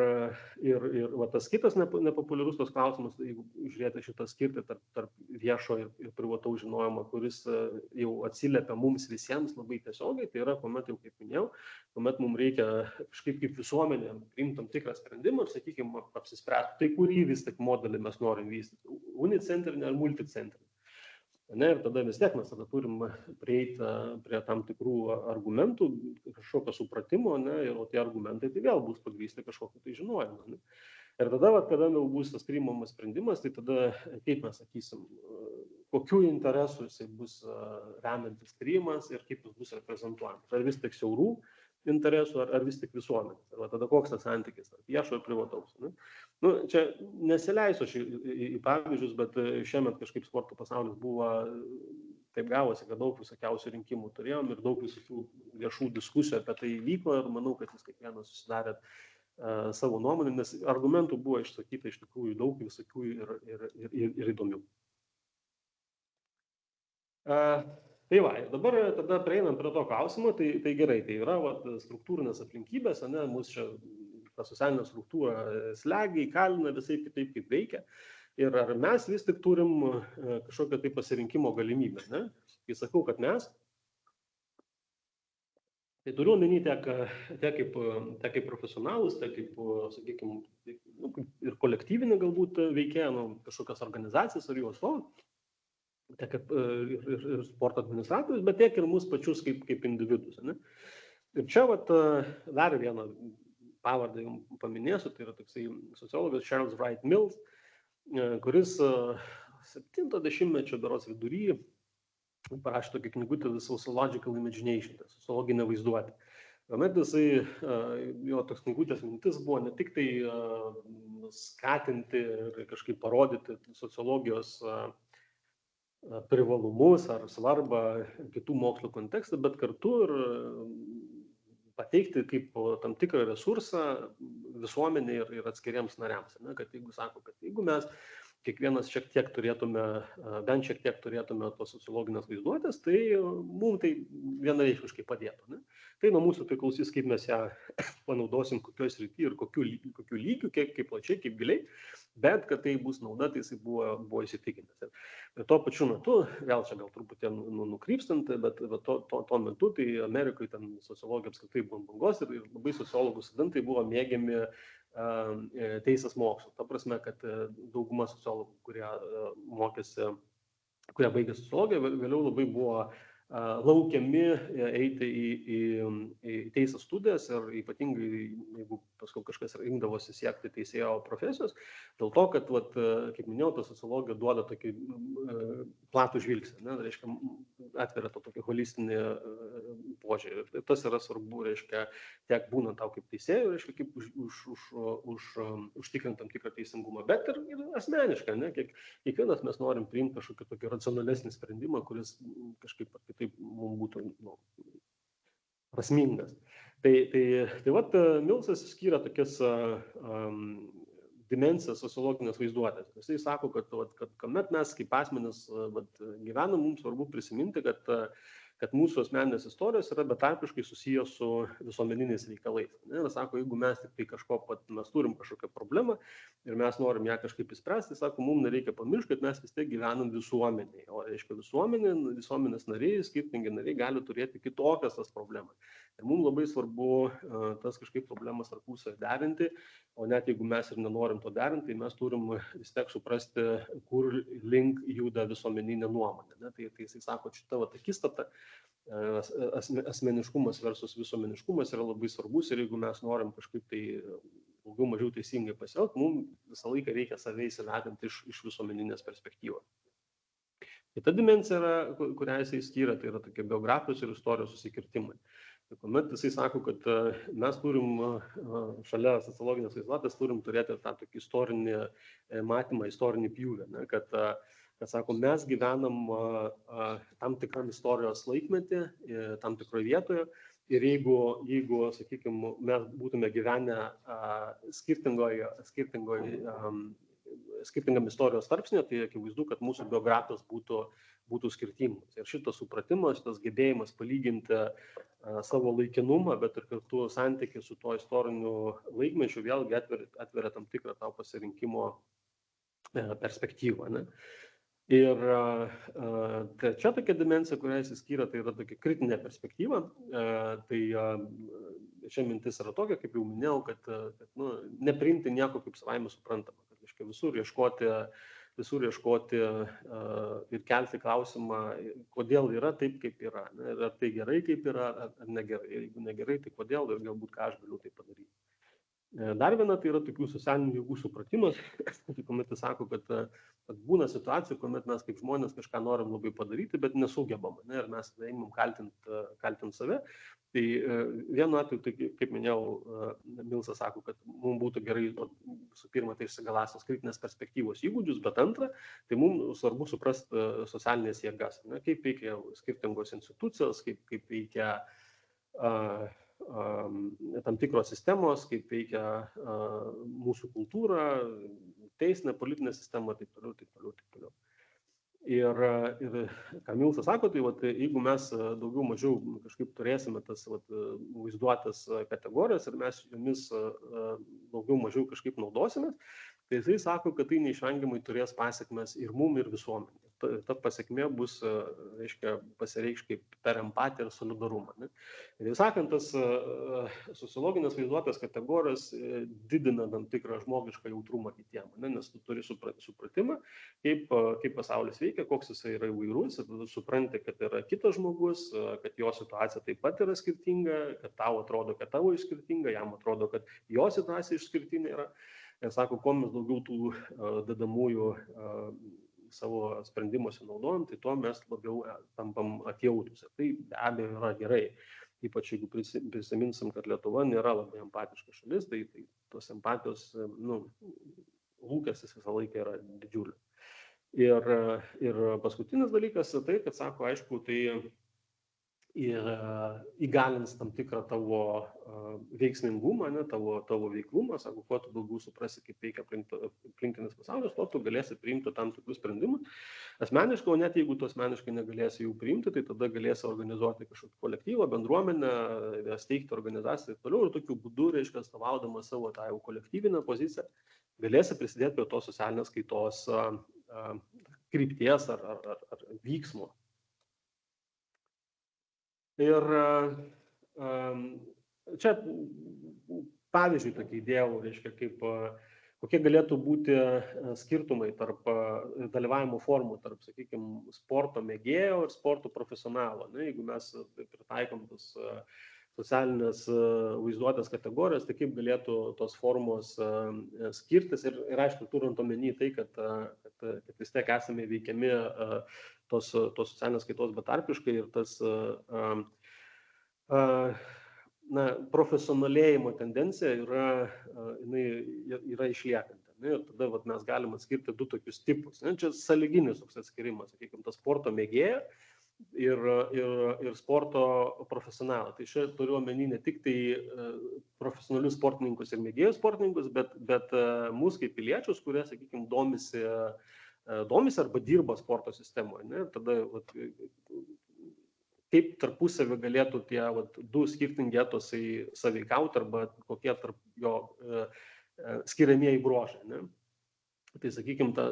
[SPEAKER 3] va, tas kitas nepopuliarus tos klausimas, jeigu žiūrėti šitą skirtį tarp viešo ir privataus žinojimo, kuris jau atsiliepia mums visiems labai tiesiogiai, tai yra, kuomet jau, kaip minėjau, kuomet mums reikia kažkaip kaip visuomenė priimti tam tikrą sprendimą ir, sakykime, apsispręsti, tai kurį vis tik modelį mes norim vystyti, unicentrinį ar multicentrinį. Ir tada vis tiek mes turim prieiti prie tam tikrų argumentų, kažkokio supratimo, o tie argumentai tai vėl bus pagrįsti kažkokio tai žinojimo. Ir tada, kada jau bus tas priimamas sprendimas, tai tada, kaip mes sakysim, kokių interesų jisai bus remiantis tyrimas ir kaip jis bus reprezentuojamas. Ar vis tik siaurų interesų, ar vis tik visuomenės. Ir tada koks tas santykis tarp viešo ir privataus. Čia nesileisiu į pavyzdžius, bet šiemet kažkaip sporto pasaulis buvo, taip gavosi, kad daug visokiausių rinkimų turėjom ir daug visokių viešų diskusijų apie tai vyko ir manau, kad jūs kiekvienas susidarėt savo nuomonę, nes argumentų buvo išsakyta iš tikrųjų daug visokių ir įdomių. Tai va, dabar tada prieinam prie to klausimo, tai gerai, tai yra struktūrinės aplinkybės, mūsų čia ta socialinė struktūra slegia, įkalina visai kitaip kaip veikia. Ir ar mes vis tik turim kažkokią tai pasirinkimo galimybę, ne? Kai sakau, kad mes, tai turiu omeny tiek kaip profesionalus, tiek kaip, sakykime, ir kolektyvinį galbūt veikėją, kažkokias organizacijas ar jų atstovų, tiek ir sporto administratorius, bet tiek ir mūsų pačius kaip individus. Ne? Ir čia dar vieną pavardę jums paminėsiu, tai yra toksai sociologas Charles Wright Mills, kuris 70-mečio berods vidury parašė tokį knygutę The Sociological Imagination, tai sociologinė vaizduotė. Tuomet jo toks knygutės mintis buvo ne tik tai skatinti ir kažkaip parodyti sociologijos privalumus ar svarbą kitų mokslų kontekstą, bet kartu ir pateikti kaip tam tikrą resursą visuomeniai ir atskiriems nariams. Kad jeigu sako, kad jeigu mes kiekvienas bent šiek tiek turėtume tos sociologinės vaizduotės, tai mums tai vienareikšmiškai padėtų. Ne? Tai nuo mūsų priklausys, kaip mes ją panaudosim, kokioj srity ir kokiu lygiu, kaip plačiai, kaip giliai, bet kad tai bus nauda, tai jisai buvo įsitikinęs. Ir tuo pačiu metu, vėl čia gal truputį nukrypstant, bet tuo metu tai Amerikoje ten sociologija apskritai buvo bangos ir labai sociologų studentai buvo mėgiami teisės mokslų. Ta prasme, kad dauguma sociologų, kurie mokėsi kurie baigė sociologiją, vėliau labai buvo laukiami eiti į teisės studijas ir ypatingai, jeigu paskui kažkas rinkdavosi siekti teisėjo profesijos, dėl to, kad, kaip minėjau, ta sociologija duoda tokį platų žvilgsnį, ne, reiškia, atveria to tokį holistinį požiūrį. Ir tas yra svarbu, reiškia, tiek būnant tau kaip teisėjų, reiškia, kaip užtikrint tam tikrą teisingumą, bet ir asmeniškai, ne, kiekvienas mes norim priimti kažkokį tokį racionalesnį sprendimą, kuris kažkaip ar kitaip mums būtų prasmingas. Tai Milsas skyrė tokias dimensijas sociologinės vaizduotės. Jisai sako, kad kuomet mes kaip asmenys gyvenam, mums svarbu prisiminti, kad mūsų asmeninės istorijos yra betarpiškai susijęs su visuomeniniais reikalais. Ir sako, jeigu mes tik tai mes turim kažkokią problemą ir mes norim ją kažkaip įspręsti, sako, mums nereikia pamiršti, kad mes vis tiek gyvenam visuomenėje. O reiškia, visuomenės nariai, skirtingi nariai gali turėti kitokias tas problemas. Ir mums labai svarbu tas kažkaip problemas tarpusavy derinti, o net jeigu mes ir nenorim to derinti, tai mes turim vis tiek suprasti, kur link juda visuomeninė nuomonė. Tai jisai sako, šita akistata, asmeniškumas versus visuomeniškumas yra labai svarbus ir jeigu mes norim kažkaip tai daugiau mažiau teisingai pasielgti, mums visą laiką reikia save įsivertinti iš visuomeninės perspektyvos. Kita dimensija, kurią jisai skyrė, tai yra tokie biografijos ir istorijos susikirtimai. Kuomet jisai sako, kad mes turim šalia sociologinės vaizduotės turim turėti tą tokį istorinį matymą, istorinį pjūvį, ne, kad sako, mes gyvenam tam tikram istorijos laikmetį, tam tikroje vietoje ir jeigu sakykime, mes būtume gyvenę skirtingam istorijos tarpsnė, tai akivaizdu, kad mūsų biografijos būtų skirtingos. Ir šitas supratimas, šitas gebėjimas palyginti savo laikinumą, bet ir kartu santykį su tuo istoriniu laikmečiu vėlgi atveria tam tikrą tau pasirinkimo perspektyvą. Ne? Ir trečia tokia dimensija, kurią jis skyrė, tai yra tokia kritinė perspektyva. Tai šia mintis yra tokia, kaip jau minėjau, kad nepriimti nieko kaip savaime suprantama. Kad, reiškia, visur ieškoti ir kelti klausimą, kodėl yra taip, kaip yra. Ar tai gerai, kaip yra, ar negerai. Ir jeigu negerai, tai kodėl ir galbūt ką aš galiu tai padaryti. Dar viena tai yra tokių socialinių jėgų supratimas, kuomet jis sako, kad būna situacijų, kuomet mes kaip žmonės kažką norim labai padaryti, bet nesugebam, ne, ir mes einam kaltint save. Tai vienu atveju, tai, kaip minėjau, Milsas sako, kad mums būtų gerai, visų pirma, tai išsigaląsios kritinės perspektyvos įgūdžius, bet antra, tai mums svarbu suprasti socialinės jėgas, ne, kaip veikia skirtingos institucijos, kaip veikia tam tikros sistemos, kaip veikia mūsų kultūra, teisinė, politinė sistema, taip toliau. Ir ką Milsas sako, tai jeigu mes daugiau mažiau kažkaip turėsime tas vaizduotės kategorijas ir mes jomis daugiau mažiau kažkaip naudosime, tai jisai sako, kad tai neišvengiamai turės pasekmes ir mum, ir visuomenė. Ta pasekmė bus, reiškia, pasireikš kaip per empatiją ir solidarumą. Ne? Ir sakant, tas sociologinės vaizduotės kategorijos didina tam tikrą žmogišką jautrumą kitiem, ne? Nes tu turi supratimą, kaip pasaulis veikia, koks jisai yra įvairus, ir tu supranti, kad yra kitas žmogus, kad jo situacija taip pat yra skirtinga, kad tau atrodo, kad tavo skirtinga, jam atrodo, kad jo situacija išskirtinė yra. Ir sako, kuo mes daugiau tų dedamųjų savo sprendimuose naudojam, tai tuo mes labiau tampam atjautus. Tai be abejo yra gerai. Ypač jeigu prisiminsim, kad Lietuva nėra labai empatiška šalis, tai tos empatijos lūkestis visą laiką yra didžiulis. Ir paskutinis dalykas tai, kad sako, aišku, tai ir įgalins tam tikrą tavo veiksmingumą, ne, tavo veiklumą, sako, kuo tu daugiau suprasi, kaip veikia aplinkinis pasaulis, tuo tu galėsi priimti tam tikrus sprendimus. Asmeniškai, o net jeigu tu asmeniškai negalėsi jų priimti, tai tada galėsi organizuoti kažkokį kolektyvą, bendruomenę, steigti organizaciją ir toliau. Ir tokiu būdu, reiškia, atstovaudamas savo tą jau kolektyvinę poziciją, galėsi prisidėti prie tos socialinės kaitos krypties ar vyksmo. Ir čia pavyzdžiui tokį įdėjau, reiškia, kaip kokie galėtų būti skirtumai tarp dalyvavimo formų, tarp, sakykime, sporto mėgėjo ir sporto profesionalo. Jeigu mes pritaikom tas socialinės vaizduotės kategorijos, tai kaip galėtų tos formos skirtis ir aišku, turint omeny tai, kad vis tiek esame veikiami tos socialinės kaitos betarpiškai ir tas profesionalėjimo tendencija yra išliekanti. Ir tada mes galime atskirti du tokius tipus. Čia sąlyginis toks atskirimas, sakykime, tas sporto mėgėja ir sporto profesionalą. Tai čia turiu omeny ne tik tai profesionalius sportininkus ir mėgėjus sportininkus, bet mūsų kaip piliečius, kurie, sakykime, domisi arba dirba sporto sistemoje. Ir tada kaip tarpusavį galėtų tie du skirtingi etosai sąveikauti arba kokie tarp jo skiriamieji bruožai. Tai, sakykime, ta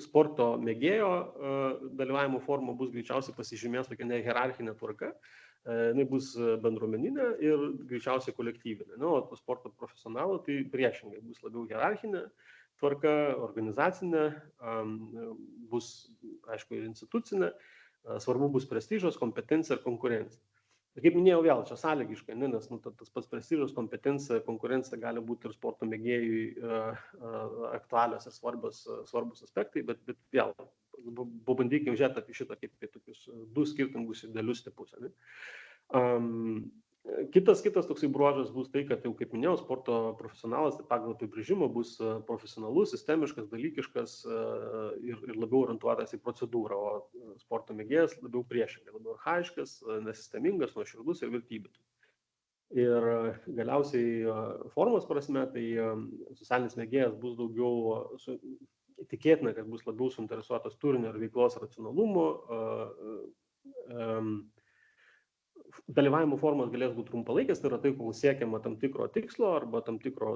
[SPEAKER 3] sporto mėgėjo dalyvavimo forma bus greičiausiai pasižymės tokia nehierarchinė tvarka, jinai bus bendruomeninė ir greičiausiai kolektyvinė. O sporto profesionalo tai priešingai bus labiau hierarchinė tvarka, organizacinė, bus, aišku, ir institucinė, svarbu bus prestižas, kompetencija ir konkurencija. Kaip minėjau vėl, čia sąlygiškai, nes tas pats prestižas, kompetencija, konkurencija gali būti ir sporto mėgėjui aktualios ir svarbus aspektai, bet vėl, pabandykime žiūrėti apie šitą kaip tokius du skirtingus idealius tipus. Kitas toksai bruožas bus tai, kad jau, kaip minėjau, sporto profesionalas tai pagal apibrėžimą bus profesionalus, sistemiškas, dalykiškas ir labiau orientuotas į procedūrą, o sporto mėgėjas labiau priešingai, labiau archaiškas, nesistemingas, nuoširdus ir vertybinis. Ir galiausiai formos prasme, tai socialinis mėgėjas bus daugiau tikėtina, kad bus labiau suinteresuotas turinio ir veiklos racionalumu. Dalyvavimo formos galės būti trumpalaikės, tai yra tai, kol siekiama tam tikro tikslo arba tam tikro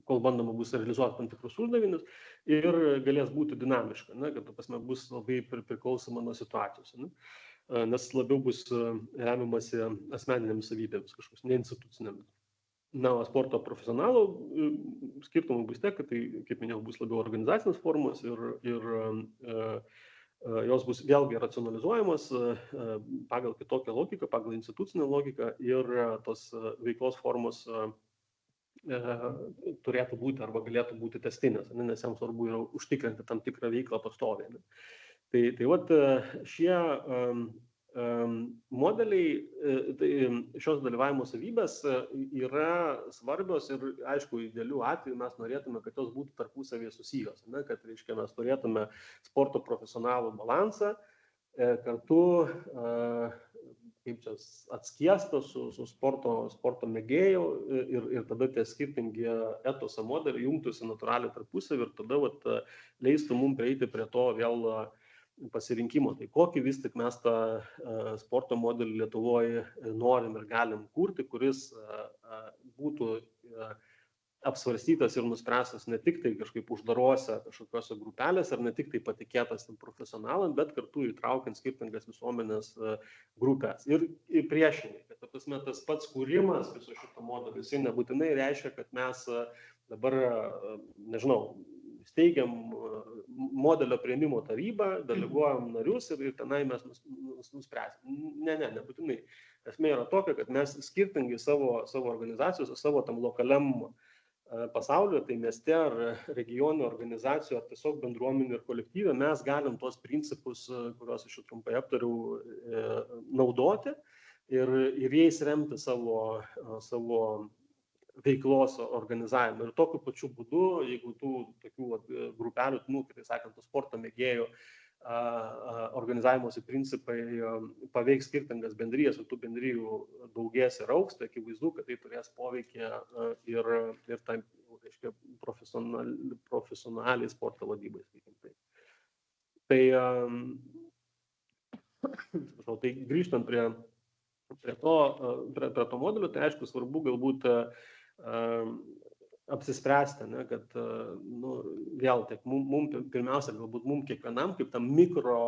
[SPEAKER 3] kol bandoma bus realizuoti tam tikrus uždavinius ir galės būti dinamiška, kad bus labai priklausoma nuo situacijos, nes labiau bus remiamasi asmeninėmis savybėmis kažkokios, neinstitucinėmis. O sporto profesionalų skirtumai bus tiek, kad tai, kaip minėjau, bus labiau organizacinės formos ir jos bus vėlgi racionalizuojamos pagal kitokią logiką, pagal institucinę logiką ir tos veiklos formos turėtų būti arba galėtų būti testinės, nes jiems svarbu yra užtikrinti tam tikrą veiklą pastoviai. Tai šie modeliai, šios dalyvavimo savybės yra svarbios ir, aišku, idealių atveju mes norėtume, kad jos būtų tarpusavėje susijos, kad, reiškia, mes turėtume sporto profesionalų balansą, kartu kaip čia atskiesta su sporto mėgėjų ir tada tie skirtingi etoso modeliai jungtųsi natūraliai tarpusavį ir tada leistų mums prieiti prie to vėl pasirinkimo. Tai kokį vis tik mes tą sporto modelį Lietuvoje norim ir galim kurti, kuris būtų apsvarstytas ir nuspręstas ne tik tai kažkaip uždarose kažkokiose grupelėse ar ne tik tai patikėtas profesionalam, bet kartu įtraukiant skirtingas visuomenės grupės. Ir priešingai, kad tas pats kūrimas viso šito modelio, jisai nebūtinai reiškia, kad mes dabar, nežinau, steigiam modelio priėmimo tarybą, deleguojam narius ir tenai mes nuspręsim. Nebūtinai. Esmė yra tokia, kad mes skirtingai savo organizacijos, savo tam lokaliam pasaulio, tai mieste ar regionų organizacijų, ar tiesiog bendruomenių ir kolektyvė, mes galim tuos principus, kuriuos aš jau trumpai aptariau, naudoti ir jais remti savo veiklos organizavimą. Ir tokiu pačiu būdu, jeigu tų tokių grupelių, kitai sakant, sporto mėgėjų organizavimosi principai paveiks skirtingas bendrijas, o tų bendrijų daugės ir augs, tai akivaizdu, kad tai turės poveikį ir tai, reiškia, profesionaliai sporto vadybai, sakykim. Tai grįžtant prie to modelio, tai aišku, svarbu galbūt apsispręsti, kad vėl tiek pirmiausia, galbūt mums kiekvienam, kaip tam mikro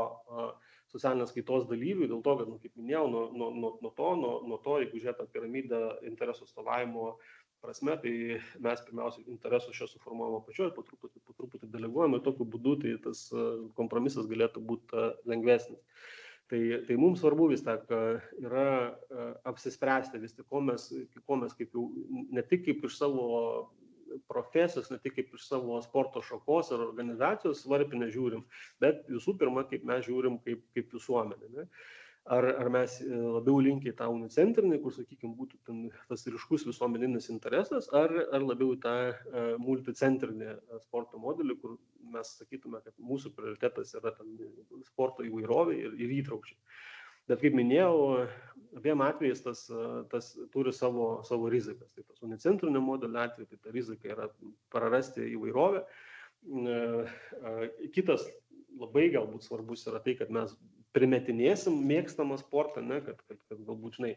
[SPEAKER 3] socialinės kaitos dalyvių, dėl to, kad, kaip minėjau, nuo to, jeigu žiūrėt piramidę interesų atstovavimo prasme, tai mes pirmiausia interesus čia suformuojame pačioje, po truputį deleguojame ir tokiu būdu tai tas kompromisas galėtų būti lengvesnis. Tai mums svarbu vis tiek yra apsispręsti vis tik, ko mes kaip jau, ne tik kaip iš savo profesijos, ne tik kaip iš savo sporto šakos ar organizacijos varpinę žiūrim, bet visų pirma, kaip mes žiūrim kaip visuomenė. Ne? Ar mes labiau linkę į tą unicentrinį, kur, sakykime, būtų tas ryškus visuomeninis interesas, ar labiau į tą multicentrinį sporto modelį, kur mes sakytume, kad mūsų prioritetas yra sporto įvairovė ir įtraukčiai. Bet kaip minėjau, abiem atvejais tas turi savo rizikas. Tai tas unicentrinio modelio atveju, tai ta rizika yra prarasti įvairovę. Kitas labai galbūt svarbus yra tai, kad mes primetinėsim mėgstamą sportą, ne, kad galbūt, žinai,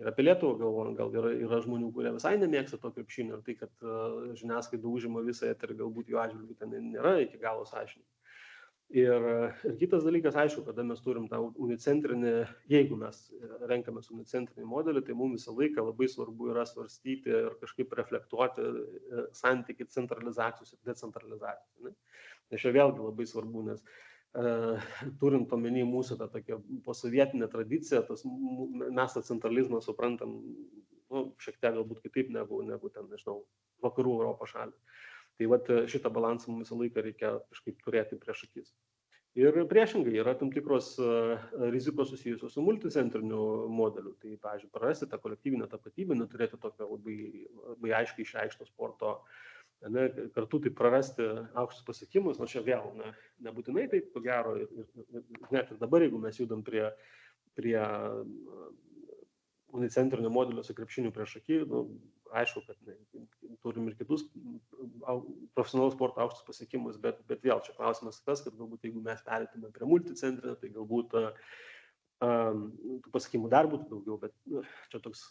[SPEAKER 3] ir apie Lietuvą galvojant, gal yra žmonių, kurie visai nemėgsta to krepšinio, ir tai, kad žiniasklaida užima visą eterį, galbūt jų atžvilgiu ten nėra iki galo sąžininga. Ir kitas dalykas, aišku, kada mes turim tą unicentrinį, jeigu mes renkamės unicentrinį modelį, tai mums visą laiką labai svarbu yra svarstyti ir kažkaip reflektuoti santykį centralizacijos ir decentralizacijos. Ne? Nes čia vėlgi labai svarbu, nes turint omeny mūsų tą tokią posovietinę tradiciją, mes tą centralizmą suprantam šiek tiek galbūt kitaip negu ten, nežinau, vakarų Europos šalį. Tai vat šitą balansą mums visą laiką reikia kažkaip turėti prieš akis. Ir priešingai yra tam tikros rizikos susijusios su multicentriniu modeliu. Tai, pavyzdžiui, prarasti tą kolektyvinę tapatybę, neturėti tokio labai aiškiai išreikšto sporto, ne, kartu tai prarasti aukštus pasiekimus, nors čia vėl nebūtinai taip, ko gero, ir net ir dabar, jeigu mes judam prie unicentrinio modelio su krepšiniu prieš akį, aišku, kad turim ir kitus profesionalaus sporto aukštus pasiekimus, bet vėl čia klausimas tas, kad galbūt jeigu mes perėtume prie multicentrinio, tai galbūt tų pasiekimų dar būtų daugiau, bet čia toks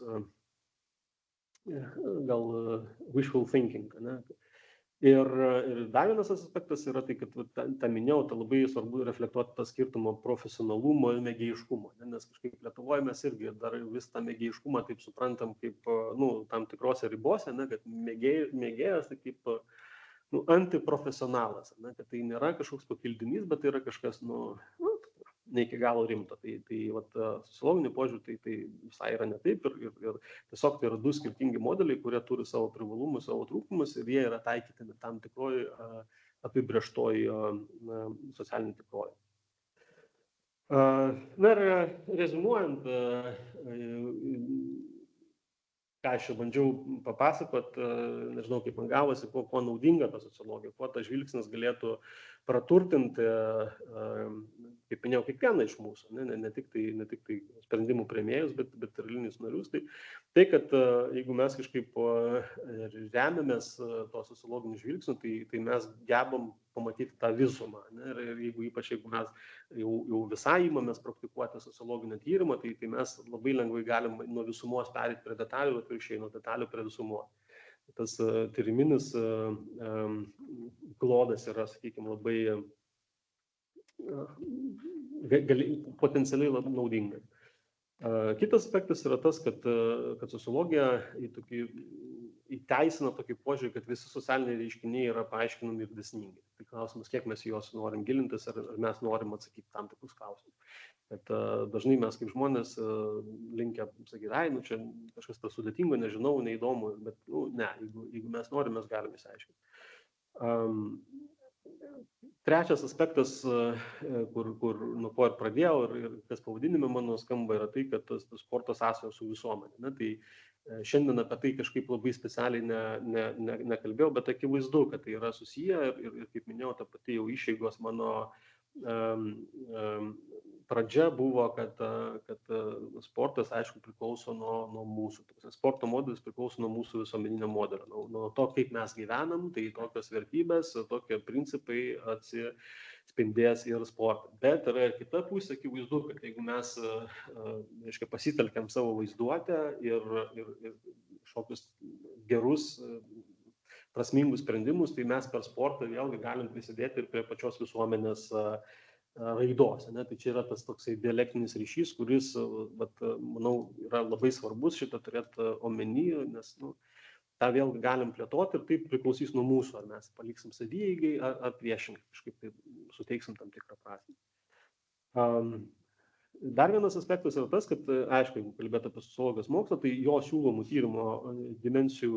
[SPEAKER 3] gal wishful thinking. Ne? Ir dar vienas aspektas yra tai, kad tą minėjau, tai labai svarbu reflektuoti tą skirtumą profesionalumo ir mėgėjiškumo, nes kažkaip Lietuvoje mes irgi dar vis tą mėgėjiškumą taip suprantam kaip tam tikrose ribose, ne, kad mėgėjas tai kaip antiprofesionalas, ne, kad tai nėra kažkoks papildinys, bet tai yra kažkas ne iki galo rimto. Tai sociologiniu požiūriu tai visai yra ne taip ir tiesiog tai yra du skirtingi modeliai, kurie turi savo privalumus, savo trūkumus ir jie yra taikytini tam tikroj apibrėžtoj socialinį tikrovį. Na ir rezumuojant, ką aš jau bandžiau papasakot, nežinau kaip man gavosi, kuo naudinga ta sociologija, kuo tas žvilgsnis galėtų praturtinti, kaip minėjau, kiekvieną iš mūsų, ne tik tai sprendimų priėmėjus, bet ir eilinius narius. Tai, kad jeigu mes kažkaip remiamės to sociologiniu žvilgsniu, tai mes gebam pamatyti tą visumą. Ne? Ir ypač jeigu mes jau visai įmamės praktikuoti sociologinio tyrimo, tai mes labai lengvai galim nuo visumos perėti prie detalių, atvirkščiai nuo detalių prie visumos. Tas tyriminis klodas yra, sakykime, labai potencialiai labai naudingas. Kitas aspektas yra tas, kad sociologija įteisina tokį požiūrį, kad visi socialiniai reiškiniai yra paaiškinami ir dėsningi. Tai klausimas, kiek mes juos norim gilintis, ar mes norim atsakyti tam tikrus klausimus. Bet dažnai mes kaip žmonės linkę sakyti, čia kažkas tas sudėtingo, nežinau, neįdomu, bet ne, jeigu mes norim, mes galime išsiaiškinti. Trečias aspektas, nuo ko ir pradėjau ir kas pavadinime mano skamba, yra tai, kad tas sporto sąsaja su visuomenė. Tai šiandien apie tai kažkaip labai specialiai nekalbėjau, bet akivaizdu, kad tai yra susiję ir kaip minėjau, ta pati jau išeigos mano pradžia buvo, kad sportas, aišku, priklauso nuo mūsų. Sporto modelis priklauso nuo mūsų visuomeninio modelio, nuo to, kaip mes gyvenam, tai tokios vertybės, tokie principai atsispindės ir sportą. Bet yra ir kita pusė, akivaizdu, kad jeigu mes pasitelkiam savo vaizduotę ir kažkokius gerus, prasmingus sprendimus, tai mes per sportą vėlgi galim prisidėti ir prie pačios visuomenės raidos. Ne? Tai čia yra tas toksai dialektinis ryšys, kuris, manau, yra labai svarbus šitą turėti omeny, nes tą vėl galim plėtoti ir tai priklausys nuo mūsų, ar mes paliksim savieigai, ar priešingai, kažkaip tai suteiksim tam tikrą prasmę. Dar vienas aspektas yra tas, kad, aišku, jeigu kalbėti apie sociologijos mokslą, tai jo siūlomų tyrimo dimensijų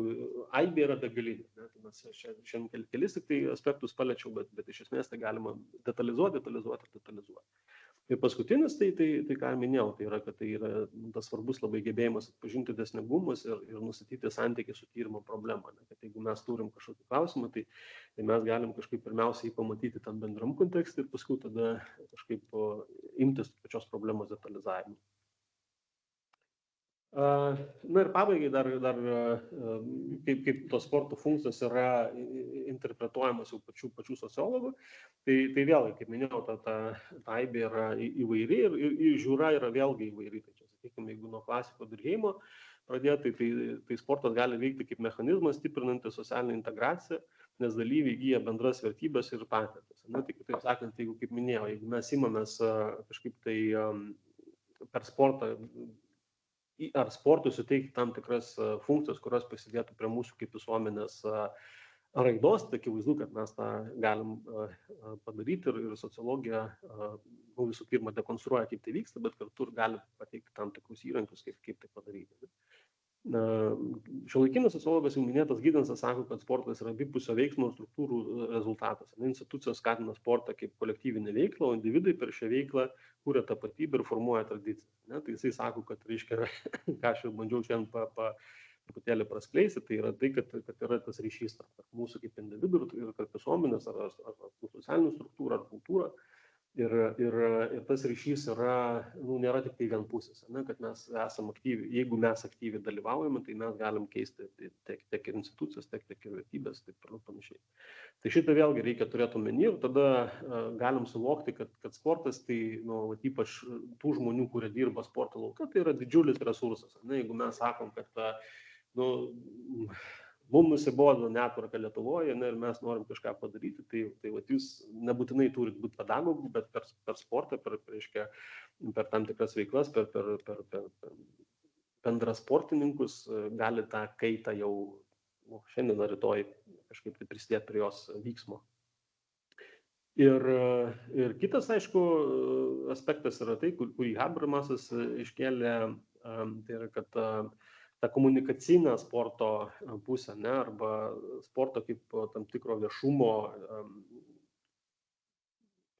[SPEAKER 3] aibė yra begalinė. Tai mes šiandien kelis tik tai aspektus paliečiau, bet iš esmės tai galima detalizuoti. Ir paskutinis, tai ką minėjau, tai yra, kad tai yra tas svarbus labai gebėjimas atpažinti dėsningumus ir nustatyti santykį su tyrimo problema. Kad jeigu mes turim kažkokį klausimą, tai mes galim kažkaip pirmiausiai pamatyti tam bendram kontekstui ir paskui tada kažkaip imtis pačios problemos detalizavimo. Ir pabaigai dar kaip tos sporto funkcijos yra interpretuojamas jau pačių sociologų, tai vėlgi, kaip minėjau, ta aibė yra įvairi ir žiūra yra vėlgi įvairi. Tai čia, sakykime, jeigu nuo klasiko Durkheimo pradėti, tai sportas gali veikti kaip mechanizmas stiprinantis socialinę integraciją, nes dalyviai įgyja bendras vertybės ir patirtis. Tai kitaip sakant, jeigu, kaip minėjau, jeigu mes imamės kažkaip tai per sportą ar sportui suteikti tam tikras funkcijas, kurios prisidėtų prie mūsų kaip visuomenės raidos, tai akivaizdu, kad mes tą galim padaryti ir sociologija visų pirma dekonstruoja, kaip tai vyksta, bet kartu ir gali pateikti tam tikrus įrankius, kaip tai padaryti. Šiuolaikinis sociologas jau minėtas Giddensas sako, kad sportas yra abipusio veiksmo ir struktūrų rezultatas. Institucijos skatina sportą kaip kolektyvinę veiklą, o individai per šią veiklą kūrė tapatybę ir formuoja tradiciją. Tai jisai sako, kad reiškia, ką aš jau bandžiau šiandien truputėlį praskleisti, tai yra tai, kad yra tas ryšys tarp mūsų kaip individų ir tarp visuomenės ar socialinių struktūrų ar kultūrą. Ir tas ryšys nėra tik tai vienpusis, kad mes esame aktyvi, jeigu mes aktyviai dalyvaujame, tai mes galim keisti tiek ir institucijas, tiek ir vertybės, taip ir panašiai. Tai šitą vėlgi reikia turėti omeny ir tada galim suvokti, kad sportas, tai ypač tų žmonių, kurie dirba sporto lauke, tai yra didžiulis resursas. Jeigu mes sakom, kad mums nusibodo netvarka Lietuvoje ir mes norim kažką padaryti, tai jūs nebūtinai turit būti pedagogų, bet per sportą, per tam tikras veiklas, per bendra sportininkus gali tą kaitą jau šiandien ar rytoj kažkaip tai prisidėti prie jos vyksmo. Ir kitas, aišku, aspektas yra tai, kurį Habermasas iškėlė, tai yra, kad ta komunikacinė sporto pusė, arba sporto kaip tam tikro viešumo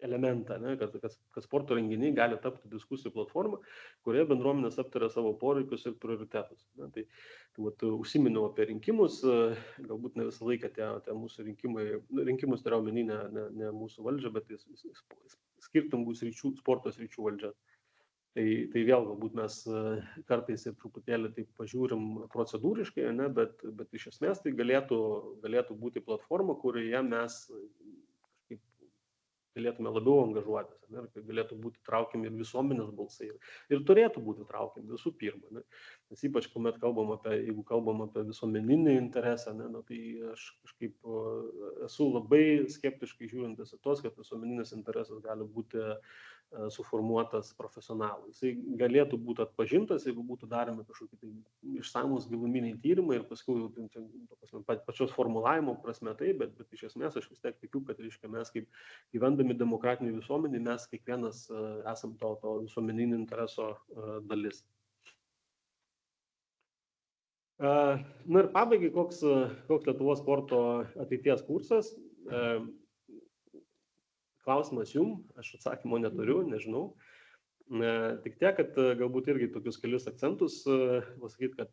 [SPEAKER 3] elementą, kad sporto renginiai gali tapti diskusijų platformą, kurioje bendruomenės aptaria savo poreikius ir prioritetus. Tai užsiminiau apie rinkimus, galbūt ne visą laiką tie mūsų rinkimus turėjau omeny ne mūsų valdžia, bet skirtingų sporto sričių valdžia. Tai vėl galbūt mes kartais ir truputėlį taip pažiūrim procedūriškai, bet iš esmės tai galėtų būti platforma, kurioje mes kažkaip galėtume labiau angažuotis, kad galėtų būti traukiami ir visuomenės balsai ir turėtų būti traukiami visų pirma. Nes ypač, jeigu kalbam apie visuomeninį interesą, tai aš kažkaip esu labai skeptiškai žiūrintis į tos, kad visuomeninis interesas gali būti suformuotas profesionalų. Jisai galėtų būti atpažintas, jeigu būtų daromi kažkokie tai išsamus giluminiai tyrimai ir paskui pačios formulavimo prasme tai, bet iš esmės aš vis tiek tikiu, kad mes kaip gyvendami demokratinį visuomenį, mes kiekvienas esam to visuomeninio intereso dalis. Ir pabaigai, koks Lietuvos sporto ateities kursas. Klausimas jums, aš atsakymo neturiu, nežinau. Tik tiek, kad galbūt irgi tokius kelius akcentus pasakyti, kad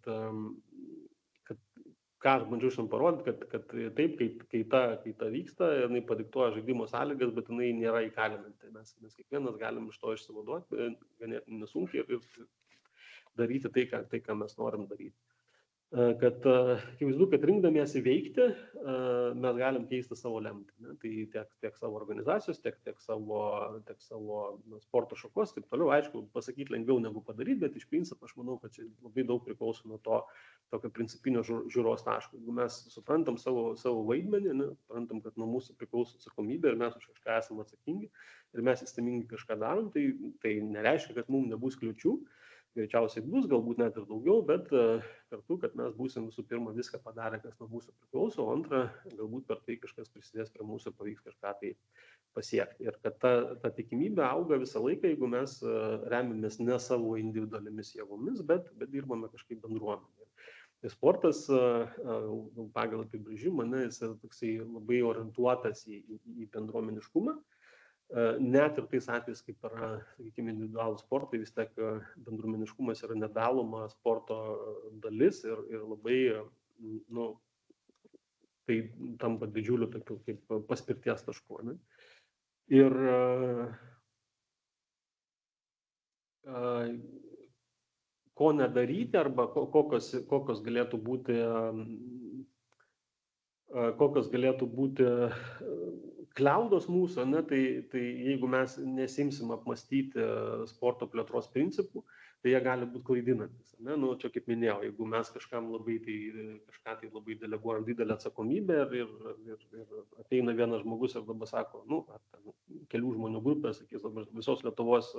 [SPEAKER 3] ką aš bandžiau šiandien parodyti, kad taip, kai ta vyksta, jinai padiktuoja žaidimo sąlygas, bet jinai nėra įkalinanti. Mes kiekvienas galim iš to išsivaduoti ganėtinai nesunkiai ir daryti tai, ką mes norim daryti. kad akivaizdu, kad rinkdamiesi veikti, mes galim keisti savo lemtį. Ne? Tai tiek savo organizacijos, tiek savo sporto šakos, taip toliau, aišku, pasakyti lengviau negu padaryti, bet iš principo aš manau, kad čia labai daug priklauso nuo to tokio principinio žiūros taško. Jeigu mes suprantam savo vaidmenį, ne, suprantam, kad nuo mūsų priklauso atsakomybė ir mes už kažką esame atsakingi ir mes sistemingai kažką darom, tai nereiškia, kad mums nebus kliučių. Greičiausiai bus, galbūt net ir daugiau, bet kartu, kad mes būsim visų pirma viską padarę, kas nuo mūsų priklauso, o antra, galbūt per tai kažkas prisidės prie mūsų ir pavyks kažką tai pasiekti. Ir kad ta tikimybė auga visą laiką, jeigu mes remiamės ne savo individualiomis jėgomis, bet dirbame kažkaip bendruomenėje. Ir sportas pagal apibrėžimą, jis yra toksai labai orientuotas į bendruomeniškumą. Net ir tais atvejais, kaip yra, sakykime, individualų sportai, vis tiek bendruomeniškumas yra nedaloma sporto dalis ir labai, tai tampa didžiuliu tokiu kaip paspirties tašku. Ne? Ir ko nedaryti arba kokios galėtų būti kliaudos mūsų, ne, tai jeigu mes nesimsim apmastyti sporto plėtros principų, tai jie gali būti klaidinantis. Ne? Nu, čia kaip minėjau, jeigu mes kažką tai labai deleguojam didelę atsakomybę ir ateina vienas žmogus ir dabar sako, kelių žmonių grupė, sakys, dabar visos Lietuvos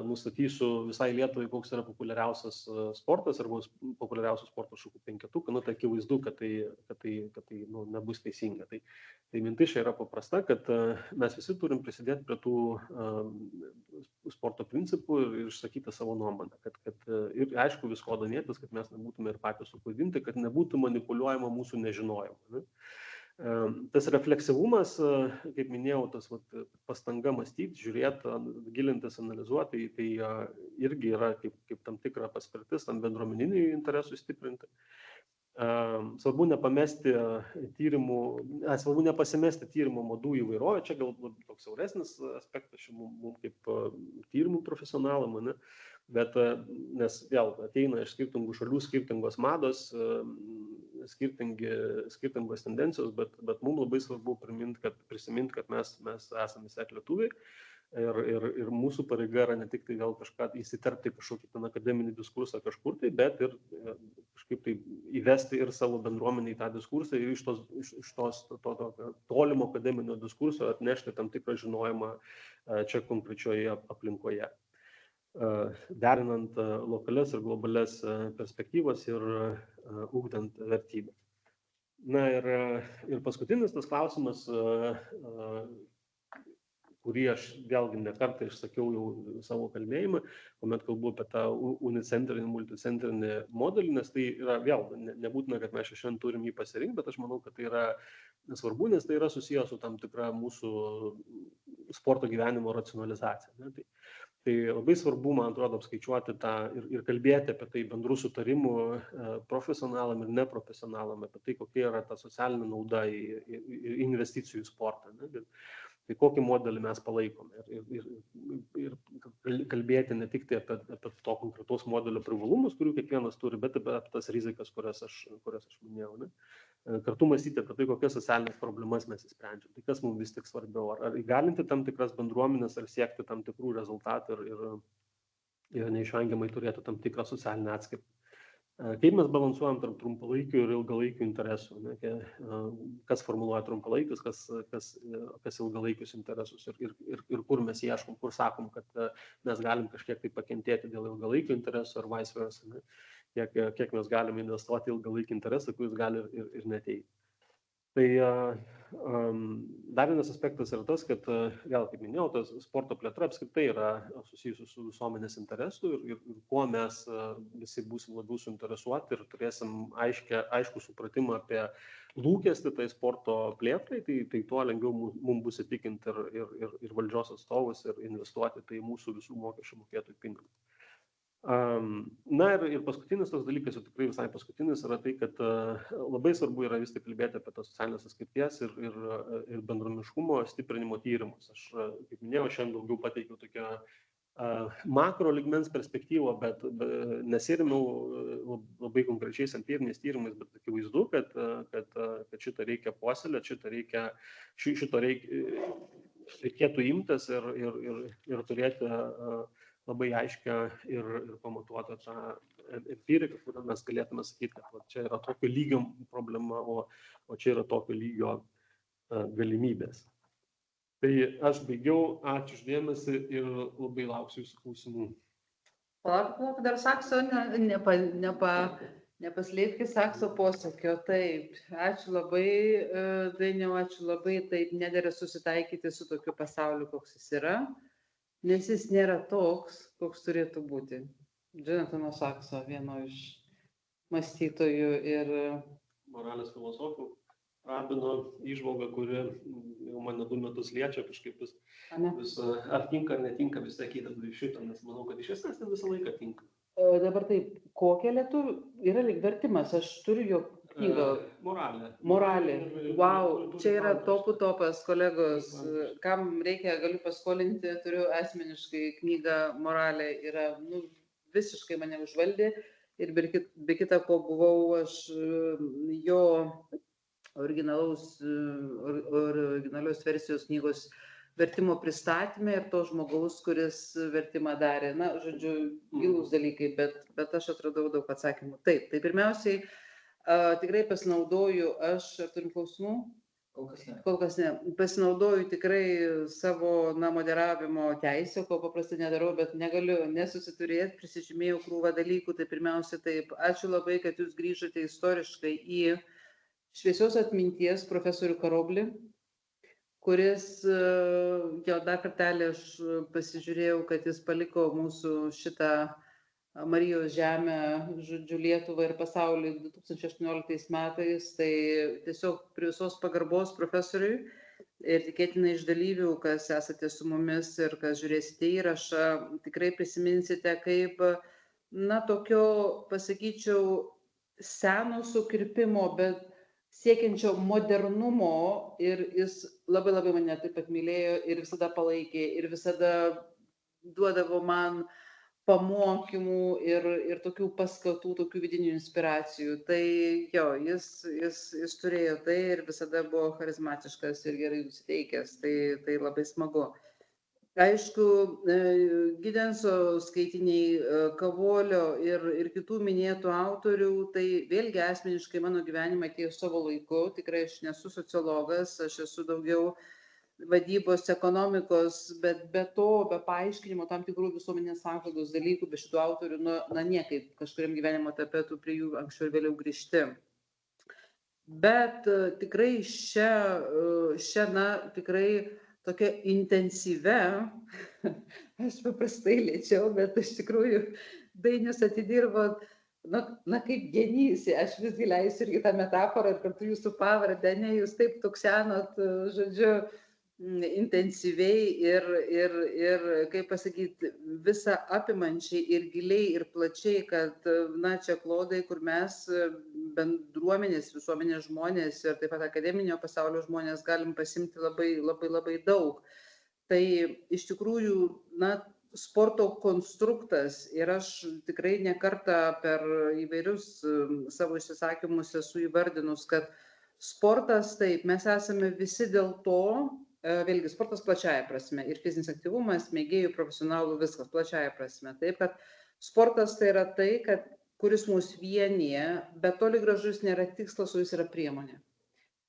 [SPEAKER 3] nustatysiu visai Lietuvai, koks yra populiariausias sportas arba populiariausių sporto šakų penketuką, tai akivaizdu, kad tai nebus teisinga. Tai mintis čia yra paprasta, kad mes visi turim prisidėti prie tų sporto principų ir išsakyti savo nuomonę. Ir aišku, visko domėtis, kad mes nebūtume ir patys suklaidinti, kad nebūtų manipuliuojama mūsų nežinojimu. Ne? Tas refleksyvumas, kaip minėjau, tas pastanga mąstyti, žiūrėti, gilintis, analizuoti, tai irgi yra kaip tam tikra paspirtis tam bendruomeniniui interesui stiprinti. Svarbu nepasimesti tyrimų modų įvairovę, čia galbūt toks siauresnis aspektas mums kaip tyrimų profesionalam, ne? Bet nes vėl ateina iš skirtingų šalių, skirtingos mados, skirtingos tendencijos, bet mums labai svarbu prisiminti, kad mes esame vis tiek lietuviai ir mūsų pareiga yra ne tik tai vėl kažką įsiterpti kažkokį ten akademinį diskursą kažkur tai, bet ir kažkaip tai įvesti ir savo bendruomenį į tą diskursą ir iš to tolimo akademinio diskurso atnešti tam tikrą žinojimą čia konkrečioje aplinkoje, derinant lokalias ir globalias perspektyvas ir ugdant vertybę. Na ir paskutinis tas klausimas, kurį aš vėlgi ne kartą išsakiau jau savo kalbėjimą, kuomet kalbu apie tą unicentrinį, multicentrinį modelį, nes tai yra vėl, nebūtina, kad mes šiandien turim jį pasirinkti, bet aš manau, kad tai yra svarbu, nes tai yra susijęs su tam tikra mūsų sporto gyvenimo racionalizacija. Ne? Tai labai svarbu, man atrodo, apskaičiuoti tą ir kalbėti apie tai bendrų sutarimų profesionalam ir neprofesionalam, apie tai, kokia yra ta socialinė nauda ir investicijų į sportą. Ne? Tai kokį modelį mes palaikome ir kalbėti ne tik tai apie to konkretaus modelio privalumus, kurių kiekvienas turi, bet apie tas rizikas, kurias aš minėjau. Ne? Kartu mąstyti apie tai, kokias socialinės problemas mes įsprendžiam. Tai kas mums vis tik svarbiau, ar įgalinti tam tikras bendruomenės, ar siekti tam tikrų rezultatų ir neišvengiamai turėti tam tikrą socialinę atskirtį. Kaip mes balansuojam tarp trumpalaikių ir ilgalaikių interesų, ne? Kas formuluoja trumpalaikius, kas ilgalaikius interesus ir kur mes ieškom, kur sakom, kad mes galim kažkiek tai pakentėti dėl ilgalaikių interesų ar vice versa, ne? Kiek mes galim investuoti ilgalaikį interesą, kuris gali ir neteiti. Tai dar vienas aspektas yra tas, kad, vėl kaip minėjau, tas sporto plėtra apskritai yra susijusi su visuomenės interesu ir kuo mes visi būsim labiau suinteresuoti ir turėsim aiškų supratimą apie lūkestį tai sporto plėtrai, tai tuo lengviau mums bus įtikinti ir valdžios atstovus ir investuoti tai mūsų visų mokesčių mokėtojų pinigus. Na ir paskutinis toks dalykas, jau tikrai visai paskutinis, yra tai, kad labai svarbu yra vis tik kalbėti apie tas socialinės atskirties ir bendruomeniškumo stiprinimo tyrimus. Aš, kaip minėjau, šiandien daugiau pateikiau tokią makro lygmens perspektyvą, bet nesirimiau labai konkrečiais empiriniais tyrimais, bet akivaizdu, kad šitą reikia puoselėti, šito reikėtų imtis ir turėti labai aiškę ir pamatuotą tą empiriką, kurią mes galėtume sakyti, kad čia yra tokio lygio problema, o čia yra tokio lygio galimybės. Tai aš baigiau, ačiū uždėmesi ir labai lauksiu jūsų klausimų.
[SPEAKER 1] Palauk, dar Sakso nepaslėpki Sakso posakio. Taip, ačiū labai, Dainiau, ačiū labai, taip nedera susitaikyti su tokiu pasauliu, koks jis yra, nes jis nėra toks, koks turėtų būti. Jonathano Sakso, vieno iš mąstytojų ir
[SPEAKER 3] moralės filosofų. Rabino įžvalga, kuri jau mane 2 metus liečia, kažkaip vis ar tinka, ar netinka vis sakyti šitą, nes manau, kad iš esmės tai visą laiką tinka.
[SPEAKER 1] Dabar taip, kokia lietuvių yra lyg vertimas, aš turiu jo knygą. Moralė. Wow, čia yra topų topas, kolegos. Kam reikia, galiu paskolinti, turiu asmeniškai knygą Moralė, yra visiškai mane užvaldė ir be kita ko buvau aš jo originalios versijos knygos vertimo pristatyme ir to žmogaus, kuris vertimą darė. Na, žodžiu, gilūs dalykai, bet aš atradau daug atsakymų. Taip, tai pirmiausiai tikrai pasinaudoju, ar turim klausimų? Kol kas ne. Pasinaudoju tikrai savo moderavimo teisę, ko paprastai nedarau, bet negaliu nesusiturėti, prisižymėjau krūvą dalykų. Tai pirmiausia taip, ačiū labai, kad jūs grįžote istoriškai į šviesios atminties profesorių Karoblį, kuris, jau dar kartelį aš pasižiūrėjau, kad jis paliko mūsų šitą Marijos žemę, žodžiu, Lietuvą ir pasaulį 2018 metais, tai tiesiog prie visos pagarbos profesoriui ir tikėtina iš dalyvių, kas esate su mumis ir kas žiūrėsite įrašą, tikrai prisiminsite kaip, tokio, pasakyčiau, seno sukirpimo, bet siekiančio modernumo ir jis labai mane taip pat mylėjo ir visada palaikė ir visada duodavo man pamokymų ir tokių paskatų, tokių vidinių inspiracijų. Tai jo, jis turėjo tai ir visada buvo charizmatiškas ir gerai nusiteikęs, tai labai smagu. Aišku, Gidenso skaitiniai, Kavolio ir kitų minėtų autorių, tai vėlgi asmeniškai mano gyvenimą atėjo savo laiku, tikrai aš nesu sociologas, aš esu daugiau vadybos, ekonomikos, bet be to, be paaiškinimo tam tikrų visuomenės sanklodos dalykų, be šitų autorių, niekaip kažkuriam gyvenimo etape tu prie jų anksčiau ir vėliau grįžti. Bet tikrai tikrai tokia intensyvia, aš paprastai lėčiau, bet iš tikrųjų Dainius atidirbo, kaip genys, aš visgi leisiu irgi tą metaforą ir kartu jūsų pavardę, ne, jūs taip tuksenot, žodžiu, intensyviai ir kaip pasakyti, visą apimančiai ir giliai ir plačiai, kad, čia klodai, kur mes bendruomenės, visuomenės žmonės ir taip pat akademinio pasaulio žmonės galim pasimti labai daug. Tai iš tikrųjų, sporto konstruktas ir aš tikrai ne kartą per įvairius savo išsisakymus esu įvardinus, kad sportas, taip, mes esame visi dėl to, vėlgi sportas plačiaja prasme ir fizinis aktyvumas, mėgėjų, profesionalų, viskas plačiaja prasme. Taip, kad sportas tai yra tai, kuris mus vienyje, bet toli gražu jis nėra tikslas, o jis yra priemonė.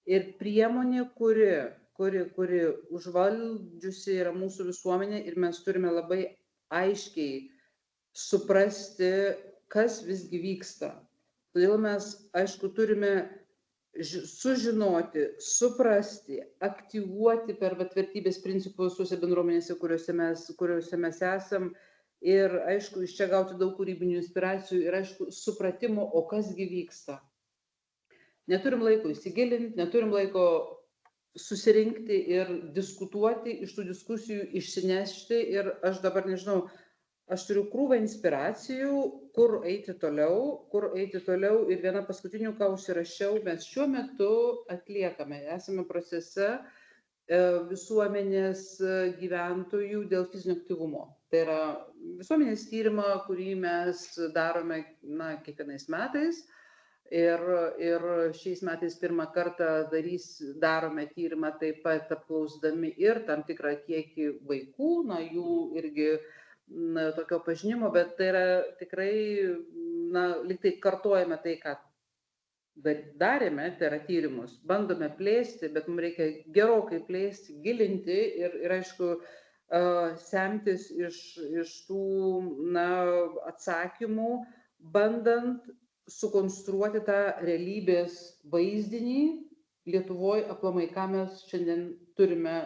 [SPEAKER 1] Ir priemonė, kuri užvaldžiusi yra mūsų visuomenė ir mes turime labai aiškiai suprasti, kas visgi vyksta. Todėl mes, aišku, turime sužinoti, suprasti, aktyvuoti per vertybės principus tuose bendruomenėse, kuriuose mes esam ir, aišku, iš čia gauti daug kūrybinių inspiracijų ir, aišku, supratimo, o kasgi vyksta. Neturim laiko įsigilinti, neturim laiko susirinkti ir diskutuoti, iš tų diskusijų išsinešti ir aš dabar nežinau, aš turiu krūvą inspiracijų, kur eiti toliau ir viena paskutinių, ką užsirašiau, mes šiuo metu atliekame, esame procese visuomenės gyventojų dėl fizinio aktyvumo. Tai yra visuomenės tyrimą, kurį mes darome kiekvienais metais. Ir šiais metais pirmą kartą darome tyrimą taip pat apklausdami ir tam tikrą kiekį vaikų, jų irgi tokio pažinimo, bet tai yra tikrai, lyg tai kartuojame tai, ką darėme, tai yra tyrimus, bandome plėsti, bet mums reikia gerokai plėsti, gilinti ir aišku, semtis iš tų atsakymų, bandant sukonstruoti tą realybės vaizdinį Lietuvoje aplamai, ką mes šiandien turime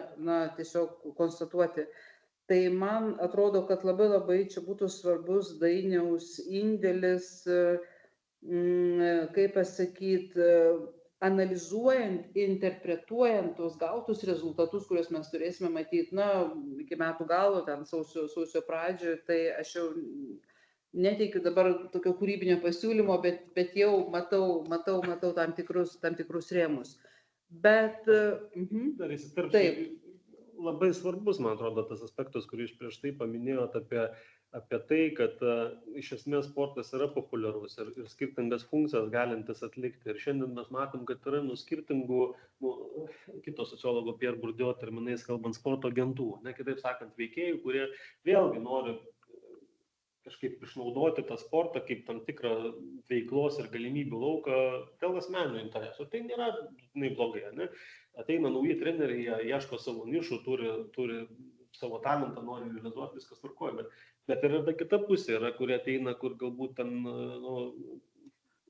[SPEAKER 1] tiesiog konstatuoti. Tai man atrodo, kad labai čia būtų svarbus Dainiaus indėlis, kaip pasakyti, analizuojant, interpretuojant tos gautus rezultatus, kuriuos mes turėsime matyti, iki metų galo, ten sausio pradžioje, tai aš jau neteikiu dabar tokio kūrybinio pasiūlymo, bet jau matau tam tikrus rėmus. Bet...
[SPEAKER 3] Dar įsiterpsiu. Labai svarbus, man atrodo, tas aspektas, kurį iš prieš tai paminėjote apie tai, kad iš esmės sportas yra populiarus ir skirtingas funkcijas galintis atlikti. Ir šiandien mes matom, kad yra skirtingų, kito sociologo Pierre Bourdieu terminais kalbant, sporto agentų, kitaip sakant, veikėjų, kurie vėlgi nori kažkaip išnaudoti tą sportą kaip tam tikrą veiklos ir galimybių lauką dėl asmeninių interesų. Tai nėra blogai, ne? Ateina nauji treneriai, jie ieško savo nišų, turi savo talentą, nori realizuoti, viskas tvarkoja. Bet yra ta kita pusė, kurie ateina, kur galbūt ten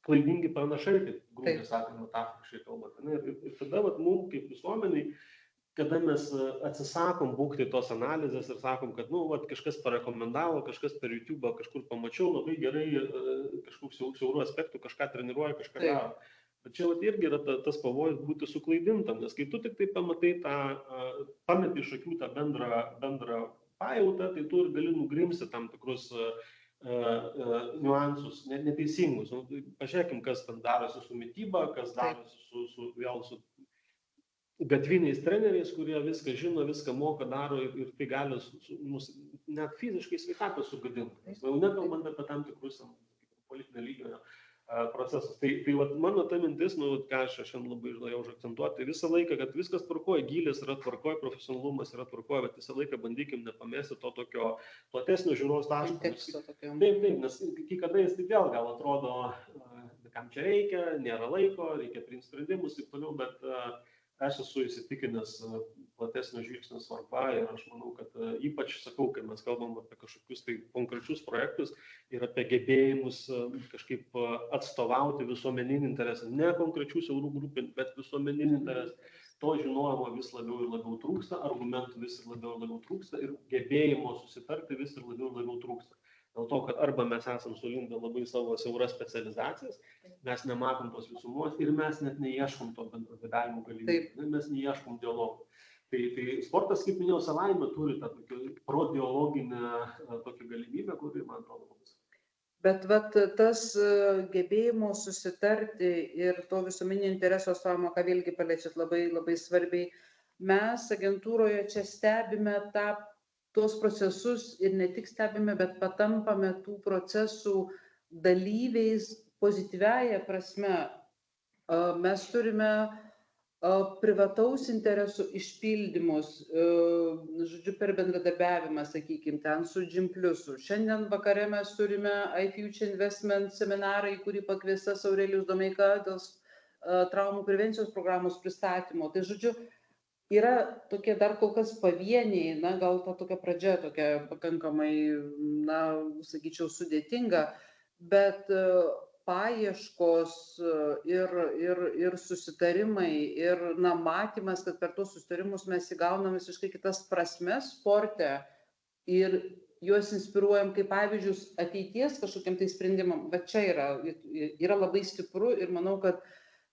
[SPEAKER 3] klaidingi pranašai, kaip grubiai sakant, metaforiškai kalbant. Ir tada mums kaip visuomeniai, kada mes atsisakom būkti tos analizės ir sakom, kad kažkas parekomendavo, kažkas per YouTube kažkur pamačiau, labai gerai kažkokių siaurų aspektų, kažką treniruoja, kažką daro. Bet čia irgi yra tas pavojus būti suklaidintam, nes kai tu tik tai pamatai pameti iš akių tą bendrą pajautą, tai tu ir gali nugrimsti tam tikrus niuansus, neteisingus. Pažiūrėkim, kas ten darosi su mityba, kas darosi su gatviniais treneriais, kurie viską žino, viską moka, daro ir tai gali net fiziškai sveikatą sugadinti. Jau nekalbant apie tam tikrus politinio lygio procesus. Tai mano ta mintis, ką aš šiandien labai norėjau užakcentuoti, visą laiką, kad viskas tvarkoja, gylis yra tvarkoja, profesionalumas yra tvarkoja, bet visą laiką bandykim nepamesti to tokio platesnio žiūros taško. Taip, nes kai kada jis tai vėl gal atrodo, kam čia reikia, nėra laiko, reikia priimti sprendimus ir toliau, bet aš esu įsitikinęs platesnio žvilgsnio svarba ir aš manau, kad ypač sakau, kai mes kalbam apie kažkokius tai konkrečius projektus ir apie gebėjimus kažkaip atstovauti visuomeninį interesą, ne konkrečių siaurų grupių, bet visuomeninį interesą. To žinojimo vis labiau ir labiau trūksta, argumentų vis ir labiau trūksta ir gebėjimo susitarti vis ir labiau trūksta. Dėl to, kad arba mes esam sulindę labai savo siauras specializacijas, mes nematom tos visumos ir mes net neieškom to bendradarbiavimo galimybių, mes neieškom dialogų. Tai sportas, kaip minėjau, savaime turi tą prodialoginę tokią galimybę, kuri, man atrodo, labai svarbi.
[SPEAKER 1] Bet tas gebėjimo susitarti ir to visuomeninio intereso atstovavimo, ką vėlgi paliečiat labai svarbiai, mes agentūroje čia stebime tuos procesus ir ne tik stebime, bet patampame tų procesų dalyviais pozityviąja prasme. Mes turime privataus interesų išpildymus, per bendradarbiavimą, sakykime, ten su Gympliusu. Šiandien vakare mes turime iFuture Investment seminarą, į kurį pakviestas Aurelijus Domeika dėl traumų prevencijos programos pristatymo. Tai žodžiu, yra tokie dar kol kas pavieniai, gal ta tokia pradžia tokia pakankamai, sakyčiau, sudėtinga, bet paieškos ir susitarimai ir matymas, kad per tos susitarimus mes įgaunam visiškai kitas prasmes sporte ir juos inspiruojam kaip pavyzdžius ateities kažkokiam tai sprendimam. Bet čia yra labai stipru ir manau, kad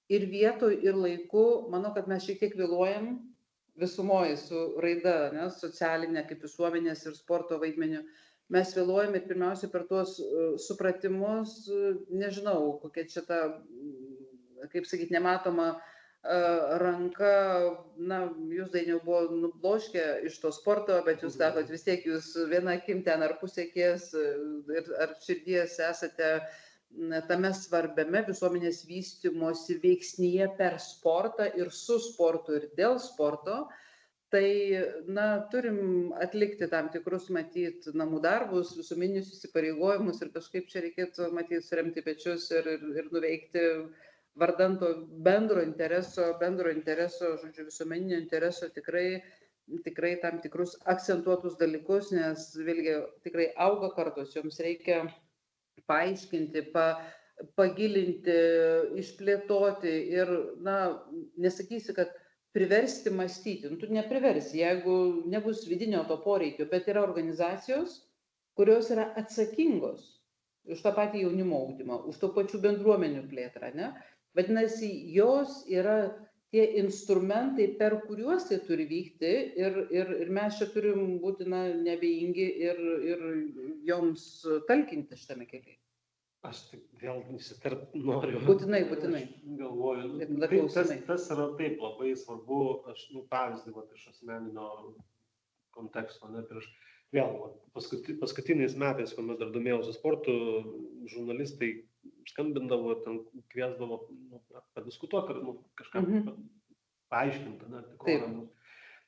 [SPEAKER 1] ir vietoj, ir laiku, manau, kad mes šiek tiek vėluojam visumoje su raida, socialinė kaip visuomenės ir sporto vaidmeniu. Mes vėluojame ir pirmiausia per tuos supratimus, nežinau, kokia čia ta, kaip sakyti, nematoma ranka, na, jūs Dainiau buvo nubloškę iš to sporto, bet jūs sakot, vis tiek jūs viena akim ten ar pusėkės ir ar širdies esate tame svarbiame visuomenės vystymosi veiksnyje per sportą ir su sportu ir dėl sporto. Tai, na, turim atlikti tam tikrus, matyt, namų darbus, visuomeninius įsipareigojimus ir kažkaip čia reikėtų, matyt, suremti pečius ir nuveikti vardant to bendro intereso, žodžiu, visuomeninio intereso tikrai tam tikrus akcentuotus dalykus, nes vėlgi tikrai auga kartos, joms reikia paaiškinti, pagilinti, išplėtoti ir, na, nesakysi, kad priversti mąstyti. Tu nepriversi, jeigu nebus vidinio to poreikio, bet yra organizacijos, kurios yra atsakingos už tą patį jaunimo ugdymą, už to pačių bendruomenių plėtrą, ne? Vadinasi, jos yra tie instrumentai, per kuriuos tai turi vykti ir mes čia turim būti neabejingi ir joms talkinti šitame kelyje.
[SPEAKER 3] Aš tik vėl įsiterpt noriu.
[SPEAKER 1] Būtinai.
[SPEAKER 3] Aš galvoju, tas yra taip labai svarbu, aš pavyzdį iš asmeninio konteksto, ne, prieš vėl paskutiniais metais, kuomet dar domėjausi sportu, žurnalistai skambindavo, ten kviesdavo padiskutuoti ir kažką paaiškinti, ne,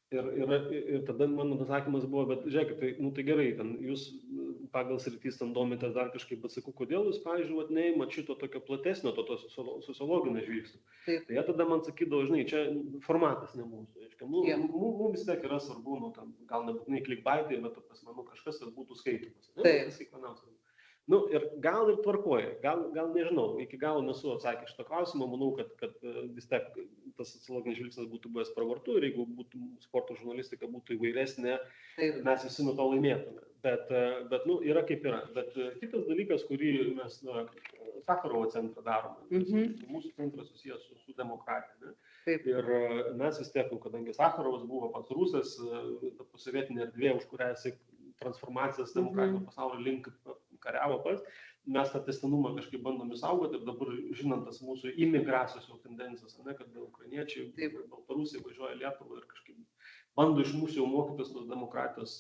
[SPEAKER 3] ir tada mano atsakymas buvo, bet žiūrėkit, tai gerai, jūs pagal sritis ten domitės dar kažkaip, bet sakau, kodėl jūs, pavyzdžiui, neįmat šito tokio platesnio, to sociologinio žvilgsnio. Tai jie tada man sakydavo, žinai, čia formatas ne mūsų. Mums vis tiek yra svarbu, gal nebūtinai clickbaitai, bet kažkas, kad būtų skaitimas. Ir gal ir tvarkoja, gal nežinau, iki galo nesu atsakęs šitą klausimą, manau, kad vis tiek tas sociologinis žvilgsnis būtų buvęs pravartu ir jeigu būtų sporto žurnalistika būtų įvairesnė, mes visi nuo to laimėtume. Bet yra kaip yra. Bet kitas dalykas, kurį mes Sakharovo centrą darome, mūsų centras susijęs su demokratija. Ir mes vis tiek, kadangi Sakharovas buvo pats rusas, posovietinė erdvė, už kurią jisai transformacijas demokratinio pasaulio link kariavo pats, mes tą testinumą kažkaip bandom išsaugoti ir dabar žinant tas mūsų imigracijos tendencijas, kad ukrainiečiai, baltarusiai važiuoja Lietuvą ir kažkaip bando iš mūsų jau mokytis tos demokratijos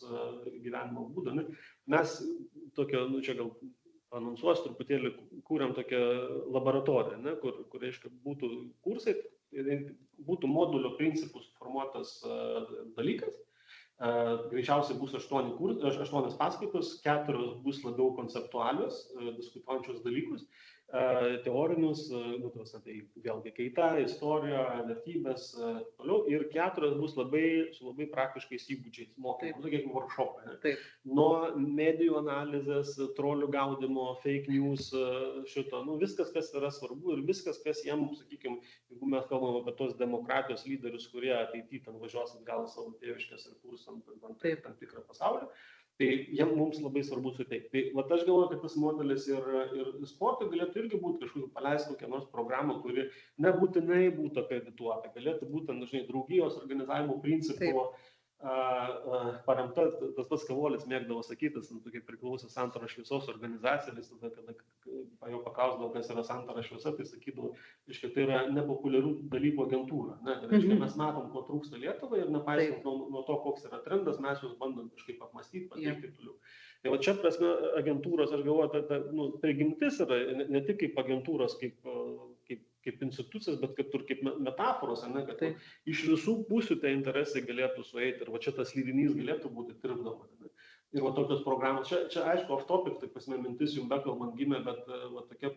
[SPEAKER 3] gyvenimo būdą. Mes tokio, čia gal anonsuosiu truputėlį, kūrėm tokią laboratoriją, kur reiškia būtų kursai, būtų modulio principų suformuotas dalykas. Greičiausiai bus 8 paskaitos, 4 bus labiau konceptualios, diskutuojančios dalykus, teorinius, tai vėlgi kaita, istorija, vertybės, toliau, ir 4 bus su labai praktiškais įgūdžiais mokymai, sakykime, workshopai. Nuo medijų analizės, trolių gaudimo, fake news, šito, viskas, kas yra svarbu ir viskas, kas jiems, sakykime, jeigu mes kalbam apie tos demokratijos lyderius, kurie ateityje ten važiuos atgal savo tėviškės ir kurs ant tam tikrą pasaulį, tai jiems mums labai svarbu suteikti. Tai aš galvoju, kad tas modelis ir sportui galėtų irgi būti kažkokiu paleisti kokią nors programą, kuri nebūtinai būtų akredituota, galėtų būti, dažnai, draugijos organizavimo principų paremta. Tas pats Kavolis mėgdavo sakytis, kaip priklausė Santaros šviesos organizacijos, tada, kada jau paklausdavo, kas yra Santaros šviesa, tai sakydavo, reiškia, tai yra nepopuliarių dalykų agentūra. Reiškia, mes matom, ko trūksta Lietuvai ir nepaisant nuo to, koks yra trendas, mes juos bandom kažkaip apmastyti, pateikti toliau. Tai va čia prasme agentūros, aš galvoju, prigimtis yra ne tik kaip agentūros, kaip institucijas, bet kaip metaforos, kad iš visų pusių tie interesai galėtų sueiti ir va čia tas lydinys galėtų būti tirpdama. Ir va tokios programos, čia aišku, off topic, tai pasme mintis jums bekalbant gimė, bet va tokia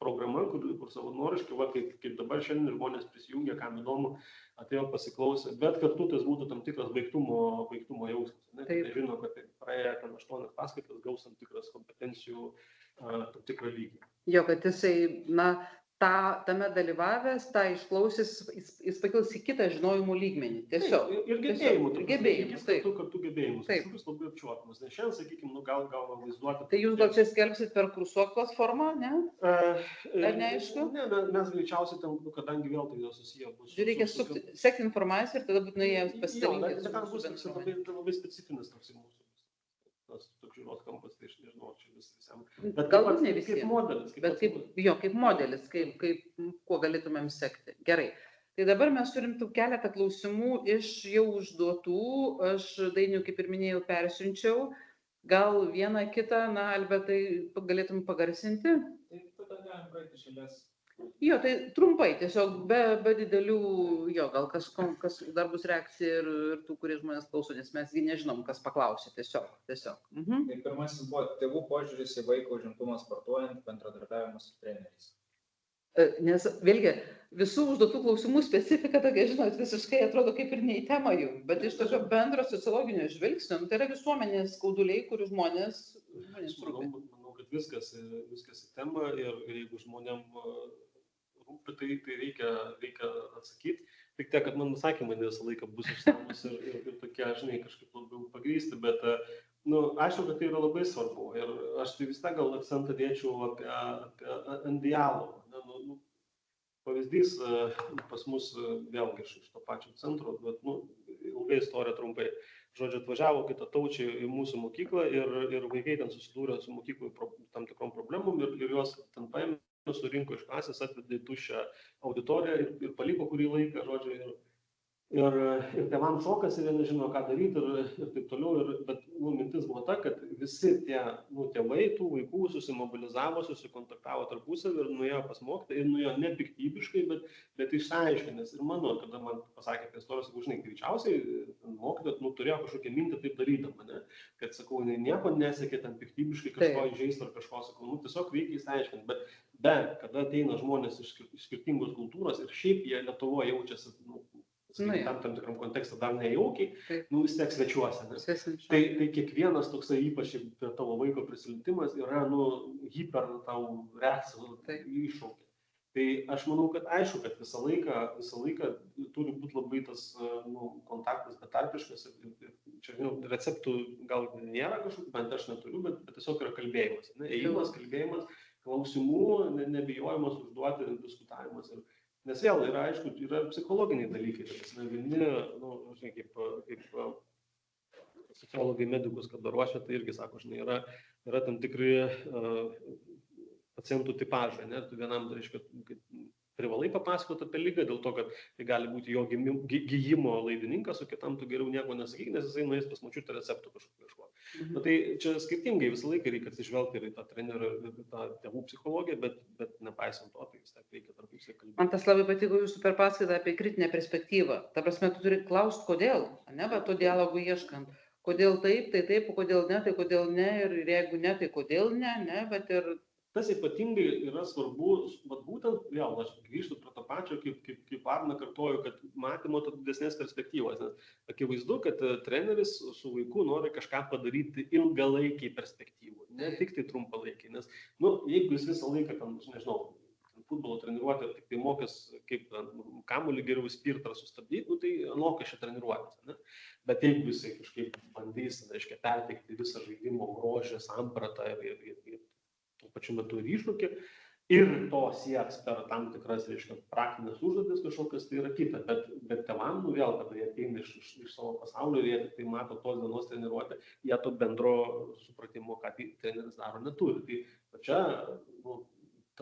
[SPEAKER 3] programa, kur savanoriškai, kaip dabar šiandien žmonės prisijungia, kam įdomu, atėjo pasiklausę, bet kartu tas būtų tam tikras baigtumo jausmas. Tai žino, kad praėję 8 paskaitas gaus tam tikras kompetencijų tam tikrą lygį.
[SPEAKER 1] Jo, kad jisai, tame dalyvavęs, tą išklausys, jis pakils į kitą žinojimų lygmenį. Tiesiog.
[SPEAKER 3] Ir gebėjimų.
[SPEAKER 1] Kartu
[SPEAKER 3] gebėjimus. Kažkas labai apčiuopiamas. Nes šiandien, sakykime, gal vaizduoti.
[SPEAKER 1] Tai jūs gal čia skelbsit per kursuok platformą, ne? Ar neaišku?
[SPEAKER 3] Ne, mes greičiausiai ten, kadangi vėl tai susiję bus.
[SPEAKER 1] Reikia sekti informaciją ir tada būtinai jiems pasidalinti.
[SPEAKER 3] Bet bus labai specifinis toks mūsų. Tas toks žiūros kampas, tai aš nežinau, čia visam.
[SPEAKER 1] Bet galbūt ne visiems.
[SPEAKER 3] Kaip modelis.
[SPEAKER 1] Kaip modelis, kuo galėtumėm sekti. Gerai. Tai dabar mes turim tų keletą klausimų iš jau užduotų, aš Dainių, kaip ir minėjau, persiunčiau, gal vieną kitą, na, Albertai, galėtum pagarsinti?
[SPEAKER 4] Tai tada galim praeiti iš eilės.
[SPEAKER 1] Jo, tai trumpai, tiesiog be didelių, jo, gal kas dar bus reakcija ir tų, kurie žmonės klauso, nes mes nežinom, kas paklausė, tiesiog.
[SPEAKER 4] Tai pirmasis buvo tėvų požiūris į vaiko užimtumą sportuojant, bendradarbiavimas su treneriais.
[SPEAKER 1] Nes vėlgi, visų užduotų klausimų specifika tokia, žinot, visiškai atrodo kaip ir ne į temą jų, bet iš tokio bendro sociologinio žvilgsnio, tai yra visuomenės skauduliai, kurių žmonės rūpi.
[SPEAKER 3] Manau, kad viskas į temą ir jeigu žmonėm rūpi, tai reikia atsakyti. Tik tiek, kad man atsakymai ne visą laiką bus išsamus ir tokie, žinai, kažkaip labiau pagrįsti, bet aišku, kad tai yra labai svarbu ir aš tai vis tiek gal akcentą dėčiau apie dialogą. Pavyzdys pas mus vėlgi iš to pačio centro, bet ilgai istorija trumpai. Žodžiu, atvažiavo kitataučiai į mūsų mokyklą ir vaikai ten susidūrė su mokyklai tam tikrom problemom ir juos ten paėmė, surinko iš klasės, atvedė į tuščią auditoriją ir paliko kurį laiką, žodžiu, ir tėvam šokas ir jie nežino, ką daryti ir taip toliau, bet mintis buvo ta, kad visi tie tėvai tų vaikų susimobilizavo, susikontaktavo tarpusavį ir nuėjo pas mokytoją ir nuėjo ne piktybiškai, bet išsiaiškinęs. Ir mano, kada man pasakė, kad istorijos, sakau, žinai, greičiausiai mokytoja turėjo kažkokią mintį taip darydama, ne? Kad, sakau, nieko nesiekė ten piktybiškai kažko įžeisti ar kažko, sakau, tiesiog reikia išsiaiškinti, bet kada ateina žmonės iš skirtingos kultūros ir šiaip jie Lietuvoje jaučiasi, tam tikram kontekste dar nejaukiai, vis tiek svečiuose. Tai kiekvienas toksai, ypač per tavo vaiko prisilietimas, yra hiper tau reakcija iššaukia. Tai aš manau, kad aišku, kad visą laiką turi būti labai tas kontaktas betarpiškas ir čia, receptų gal nėra kažkokių, bent aš neturiu, bet tiesiog yra kalbėjimas. Ėjimas, kalbėjimas, klausimų, nebijojimas užduoti, diskutavimas. Nes vėl yra, aišku, yra psichologiniai dalykai. Vieni, kaip sociologai medikus, kada ruošia, tai irgi sako, yra tam tikri pacientų tipažai. Tu vienam, reiškia, privalai papasakoti apie ligą, dėl to, kad tai gali būti jo gijimo laidininkas, o kitam tu geriau nieko nesakyk, nes jisai nueis pas močiutę receptų kažko. Tai čia skirtingai visą laiką reikia atsižvelgti ir į tą trenerio, ir tą tėvų psichologiją, bet nepaisant to, tai vis tiek reikia tarpusai kalbėti.
[SPEAKER 1] Man tas labai patiko jūsų per paskaitą apie kritinę perspektyvą. Ta prasme, tu turi klausti, kodėl, to dialogų ieškant. Kodėl taip, tai taip, o kodėl ne, tai kodėl ne, ir jeigu ne, tai kodėl ne, bet ir...
[SPEAKER 3] Tas ypatingai yra svarbu, būtent, vėl, aš grįžtu prie to pačio, kaip Arna kartoju, kad matymo didesnės perspektyvos, nes akivaizdu, kad treneris su vaiku nori kažką padaryti ilgalaikiai perspektyvų, ne tik tai trumpalaikiai, nes, jeigu jis visą laiką, nežinau, futbolo treniruotę, tik tai mokės, kaip kamuolį geriau spirtą sustabdyti, tai anokas čia treniruotės, ne? Bet jeigu jisai kažkaip bandys, reiškia, perteikti visą žaidimo grožį, sampratą ir tuo pačiu metu ir iššūkį, ir to sieks per tam tikras, reiškia, praktinės užduotis kažkokias, tai yra kita, bet tėvam, vėl, kada jie ateina iš savo pasaulio ir jie tik tai mato tos dienos treniruotę, jie to bendro supratimo, ką treneris daro, neturi. Tai čia,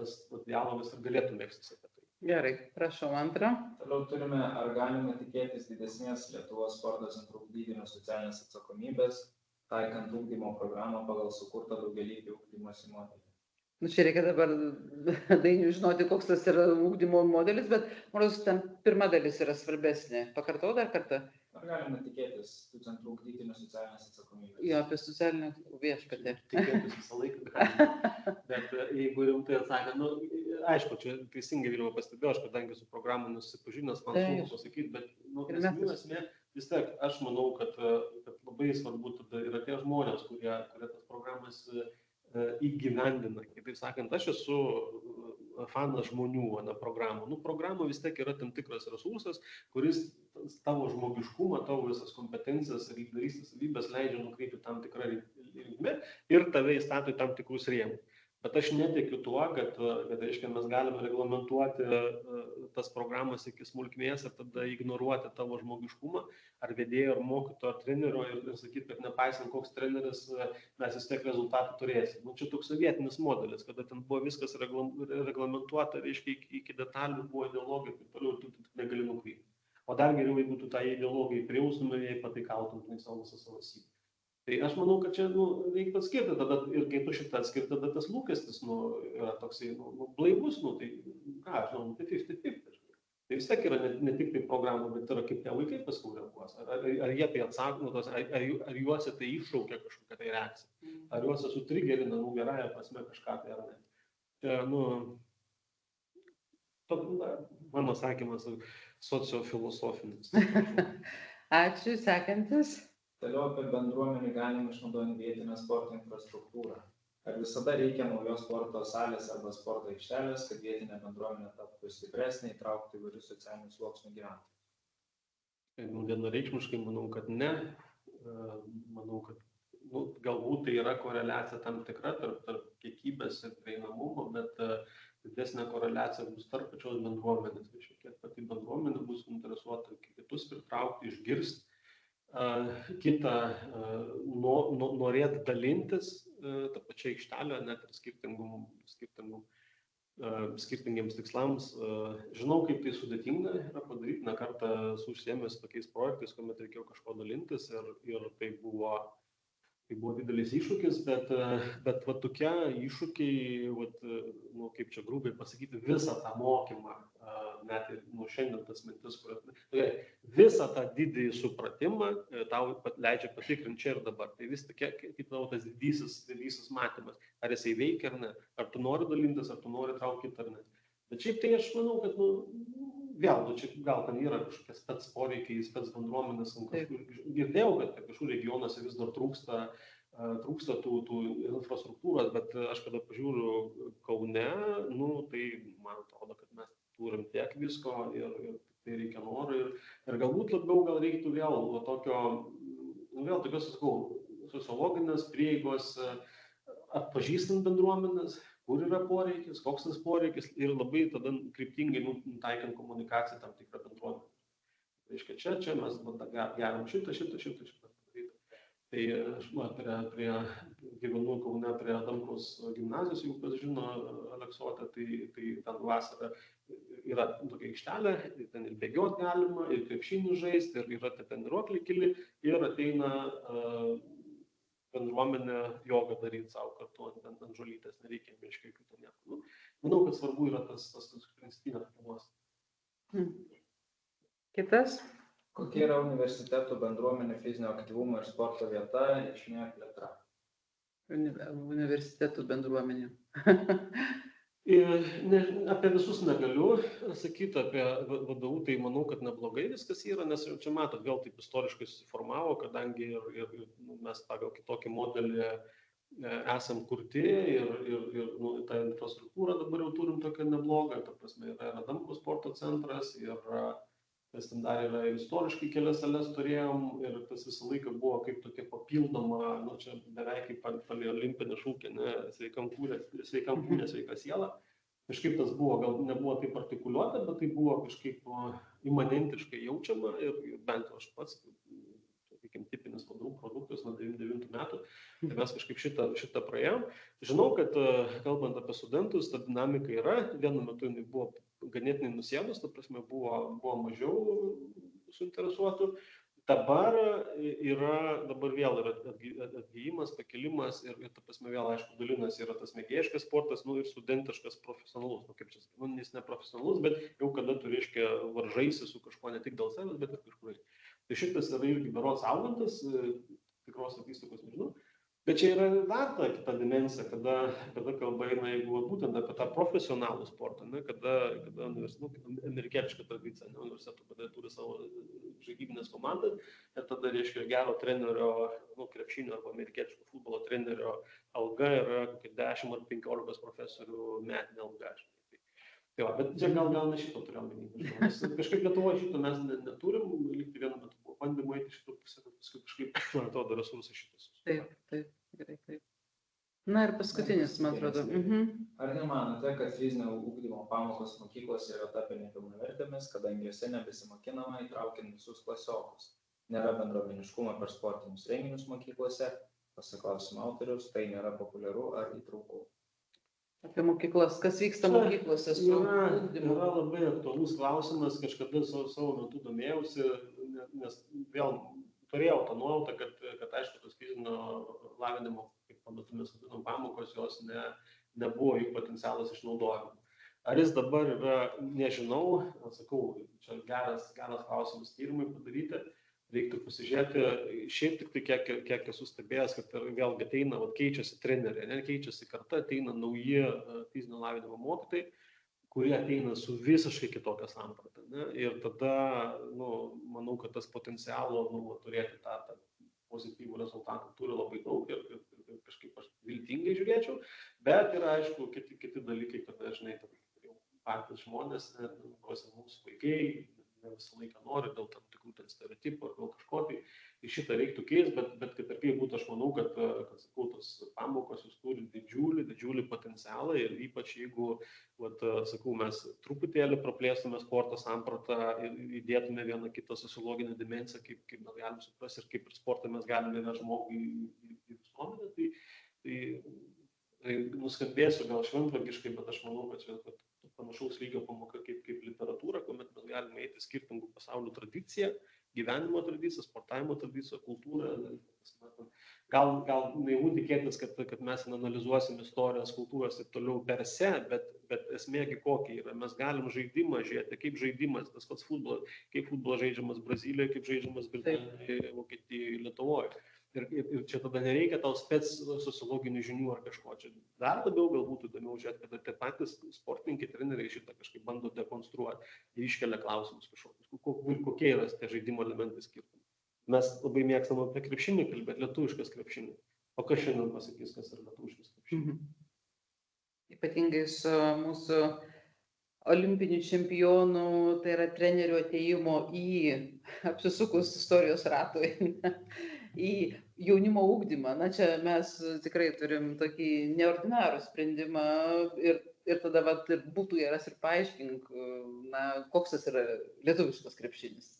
[SPEAKER 3] tas dialogas ir galėtų mėgstis apie tai.
[SPEAKER 1] Gerai, prašau, antrą.
[SPEAKER 4] Toliau turime, ar galima tikėtis didesnės Lietuvos sporto centrų ugdymo socialinės atsakomybės, taikant ugdymo programą pagal sukurtą daugialypį ugdymosi modelį.
[SPEAKER 1] Čia reikia dabar Dainių žinoti, koks tas yra ugdymo modelis, bet manau, ten pirma dalis yra svarbesnė. Pakartau dar kartą.
[SPEAKER 4] Ar galima tikėtis tų centrų ugdymo socialinės atsakomybės?
[SPEAKER 1] Jo, apie socialinę viešpatį.
[SPEAKER 3] Tikėtis visą laiką galima. Bet jeigu rimtai atsakant, aišku, čia teisingai Vilma pastebėjo, aš kadangi su programu nusipažinęs, man sunku pasakyti, bet esmė, vis tiek, aš manau, kad labai svarbu tada yra tie žmonės, kurie tas programas įgyvendina. Kitaip sakant, aš esu fanas žmonių, o ne programų. Programa vis tiek yra tam tikras resursas, kuris tavo žmogiškumą, tavo visas kompetencijas ir lyderystės savybės leidžia nukreipti tam tikrą linkme ir tave įstato į tam tikrus rėmus. Bet aš netikiu tuo, kad reiškia, mes galime reglamentuoti tas programas iki smulkmės ir tada ignoruoti tavo žmogiškumą, ar vedėjo, ar mokytojo, ar trenerio ir sakyti, kad nepaisant koks treneris, mes vis tiek rezultatą turėsim. Nu, čia toks sovietinis modelis, kada ten buvo viskas reglamentuota, reiškia, iki detalių buvo ideologija ir toliau tu negali nukrypti. O dar geriau, jeigu tu tą ideologiją prijaustum ir jai pataikautum savo visą savo sybę. Tai aš manau, kad čia reiktų atskirti tada ir kai tu šitą atskirti, tada tas lūkestis yra toksai blaivus, tai ką, aš žinau, tai 50-50. Tai vis tiek yra ne tik tai programa, bet yra kaip tie vaikai paskui reaguos. Ar jie tai atsako, ar juos tai iššaukia kažkokią tai reakciją, ar juos sutrigerina, gerąją prasme kažką tai ar ne. Čia, mano sakymas sociofilosofinis.
[SPEAKER 1] Ačiū, sekantis.
[SPEAKER 4] Toliau apie bendruomenį galima išnaudoti vietinę sporto infrastruktūrą. Ar visada reikia naujos sporto salės arba sporto aikštelės, kad vietinė bendruomenė taptų stipresnė, įtraukti įvairius socialinius sluoksnių gyventojų?
[SPEAKER 3] Vienareikšmiškai manau, kad ne. Manau, kad galbūt tai yra koreliacija tam tikra tarp kiekybės ir prieinamumo, bet didesnė koreliacija bus tarp pačios bendruomenės. Kiek pati bendruomenė bus interesuota kitus pritraukti, išgirsti kitą norėt dalintis tą pačią aikštelę, net ir skirtingiems tikslams. Žinau, kaip tai sudėtinga yra padaryti. Kartą esu užsiėmęs tokiais projektais, kuomet reikėjo kažko dalintis ir tai buvo didelis iššūkis, bet tokie iššūkiai, kaip čia grubiai pasakyti, visą tą mokymą, net ir šiandien tas mintis, visą tą didįjį supratimą tau leidžia patikrinti čia ir dabar. Tai vis tokia, kaip tavo tas didysis matymas, ar jisai veikia ar ne, ar tu nori dalintis, ar tu nori traukti ar ne. Bet šiaip tai aš manau, kad vėl, čia gal ten yra kažkokie spec poreikiai, spec bendruomenės, girdėjau, kad kažkur regionuose vis dar trūksta tų infrastruktūros, bet aš kada pažiūriu Kaune, tai man atrodo, kad mes turim tiek visko ir tai reikia noro ir galbūt labiau reiktų vėl tokios, sociologinės prieigos, atpažįstant bendruomenės, kur yra poreikis, koks tas poreikis ir labai tada kryptingai taikant komunikaciją tam tikrą bendruomenę. Reiškia, čia mes geram šitą padaryti. Tai aš gyvenu Kaune prie Adamkaus gimnazijos, jeigu kas žino Aleksotę, tai ten vasarą yra tokia aikštelė, ten ir bėgiot galima, ir krepšinį žaisti, ir yra treniruokliai keli, ir ateina bendruomenė jogą daryti savo kartu ant žolytės, nereikia miškai kitų nieko. Manau, kad svarbu yra tas principinės temos.
[SPEAKER 1] Kitas?
[SPEAKER 4] Kokia yra universitetų bendruomenė fizinio aktyvumo ir sporto vieta, esmė plėtra?
[SPEAKER 1] Universitetų bendruomenė.
[SPEAKER 3] Apie visus negaliu sakyti, apie vadovų, tai manau, kad neblogai viskas yra, nes čia matot, vėl taip istoriškai susiformavo, kadangi ir mes pagal kitokį modelį esam kurti ir tą infrastruktūrą dabar jau turim tokią neblogą, ta prasme yra Adamkaus sporto centras ir tas ten dar yra istoriškai kelias sales turėjom ir tas visą laiką buvo kaip tokia papildoma, čia beveik kaip palei olimpinę šūkį, sveikam kūne, sveika siela. Kažkaip tas buvo, gal nebuvo taip artikuliuota, bet tai buvo kažkaip imanentiškai jaučiama ir bent aš pats, sakykim, tipinis vadovų produktas nuo 99 metų, tai mes kažkaip šitą praėjom. Žinau, kad kalbant apie studentus, ta dinamika yra, vienu metu jinai buvo ganėtinai nusėdus, ta prasme buvo mažiau suinteresuotų. Dabar vėl yra atgijimas, pakelimas ir ta prasme vėl, aišku, dalinas yra tas mėgėjiškas sportas, ir studentiškas profesionalus, kaip čia sakyti, jis neprofesionalus, bet jau kada tu, reiškia, varžaisi su kažkuo ne tik dėl savęs, bet ir kažkur. Tai šitas yra irgi berods augantas, tikros statistikos nežinau. Bet čia yra dar ta kita dimensija, kada kalba eina, jeigu būtent apie tą profesionalų sportą, kada amerikietiška tradicija, universitetų, kada turi savo žaidybinės komandas ir tada, reiškia, gero trenerio, krepšinio arba amerikietiško futbolo trenerio alga yra kokia 10 ar 15 profesorių metinė alga. Tai va, bet čia gal ne šito turėjom minėti. Kažkaip Lietuvoje šito mes neturim, likti vienu metu buvo bandymai eiti šito pusę, bet paskui kažkaip, man atrodo, resursai šitas.
[SPEAKER 1] Taip, gerai, taip. Na ir paskutinis, man atrodo.
[SPEAKER 4] Ar nemanote, kad fizinio ugdymo pamokos mokyklose yra tapę nepilnavertėmis, kadangi jose nebesimokinama įtraukiant visus klasiokus? Nėra bendruomeniškumo per sportinius renginius mokyklose, pasak klausimo autoriaus, tai nėra populiaru ar įtrauku.
[SPEAKER 1] Apie mokyklas, kas vyksta mokyklose su ugdymu?
[SPEAKER 3] Yra labai aktualus klausimas, kažkada savo metu domėjausi, nes vėl turėjau tą nuojautą, kad aišku, tos fizinio lavinimo, kaip tuo metu mes vadinam, pamokos, jos nebuvo jų potencialas išnaudojimo. Ar jis dabar yra, nežinau, sakau, čia geras klausimas tyrimai padaryti, reiktų pasižiūrėti, šiaip tik tai kiek esu stebėjęs, kad vėlgi ateina, keičiasi treneriai, keičiasi karta, ateina nauji fizinio lavinimo mokytojai, kurie ateina su visiškai kitokia samprata. Ir tada, manau, kad tas potencialo turėti tą pozityvų rezultatą turi labai daug ir kažkaip aš viltingai žiūrėčiau, bet yra aišku kiti dalykai, kad dažnai patys žmonės, mūsų vaikai, ne visą laiką nori dėl tam tikrų stereotipų ar dėl kažko, tai šitą reiktų keisti, bet kad ir kaip būtų, aš manau, kad sakau, tos pamokos jūs turi didžiulį potencialą ir ypač jeigu, sakau, mes truputėlį praplėstume sporto sampratą ir įdėtume vieną kitą sociologinę dimensiją, kaip mes galim suprasti ir kaip ir sportą mes galime įvežti žmogui į visuomenę, tai nuskambėsiu gal šventvagiškai, bet aš manau, kad čia panašaus lygio pamoka kaip literatūra, kuomet mes galime eiti skirtingų pasaulio tradiciją, gyvenimo tradiciją, sportavimo tradiciją, kultūrą. Gal naivu tikėtis, kad mes analizuosim istorijos, kultūros ir toliau per se, bet esmėgi kokia yra. Mes galim žaidimą žiūrėti, kaip žaidimas, tas pats futbolas, kaip futbolas žaidžiamas Brazilijoje, kaip žaidžiamas Britanijoje, Vokietijoje, Lietuvoje. Ir čia tada nereikia tau spec sociologinių žinių ar kažko. Čia dar labiau galbūt įdomiau žiūrėti, kad tie patys sportininkai, treneriai šitą kažkaip bando dekonstruoti ir iškelia klausimus kažkokius, kokie yra tie žaidimo elementai skirtumai. Mes labai mėgstam apie krepšinį kalbėti, lietuviškas krepšinį. O kas šiandien pasakys, kas yra lietuviškas krepšinis?
[SPEAKER 1] Ypatingai su mūsų olimpinių čempionų, tai yra trenerių atėjimo į apsisukus istorijos ratui, į jaunimo ugdymą. Na, čia mes tikrai turim tokį neordinarų sprendimą ir tada būtų geras ir paaiškink, koks tas yra lietuviškas krepšinis.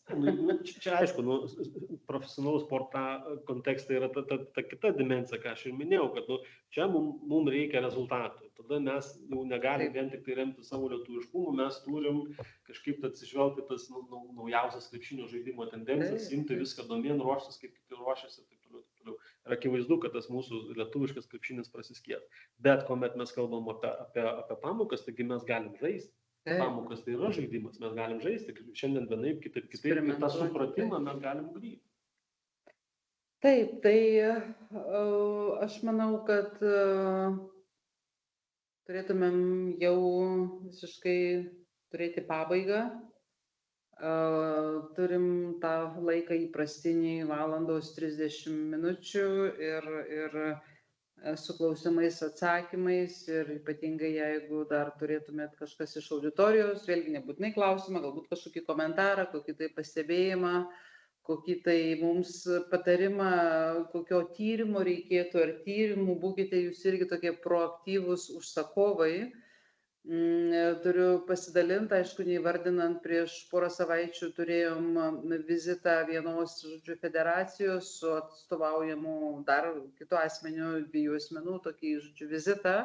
[SPEAKER 3] Čia aišku, profesionalų sporto kontekste yra ta kita dimensija, ką aš ir minėjau, kad čia mums reikia rezultatų. Tada mes jau negalim vien tik tai remti savo lietuviškumu, mes turim kažkaip atsižvelgti tas naujausias krepšinio žaidimo tendencijas, imti viską domėn, ruoštis, kaip kiti ruošiasi ir taip toliau. Ir akivaizdu, kad tas mūsų lietuviškas krepšinis prasiskies. Bet kuomet mes kalbam apie pamokas, taigi mes galim žaisti. Pamokas tai yra žaidimas, mes galim žaisti. Šiandien vienaip, kitaip, ir tą supratimą mes galim ugdyti.
[SPEAKER 1] Taip, tai aš manau, kad turėtumėm jau visiškai turėti pabaigą. Turim tą laiką įprastinį 1:30 minučių ir su klausimais, atsakymais ir ypatingai jeigu dar turėtumėt kažkas iš auditorijos, vėlgi nebūtinai klausimą, galbūt kažkokį komentarą, kokį tai pastebėjimą, kokį tai mums patarimą, kokio tyrimo reikėtų ar tyrimų, būkite jūs irgi tokie proaktyvūs užsakovai. Turiu pasidalinti, aišku, neįvardinant, prieš porą savaičių turėjom vizitą vienos federacijos su atstovaujamu dar kitu asmeniu, 2 asmenų, tokį vizitą.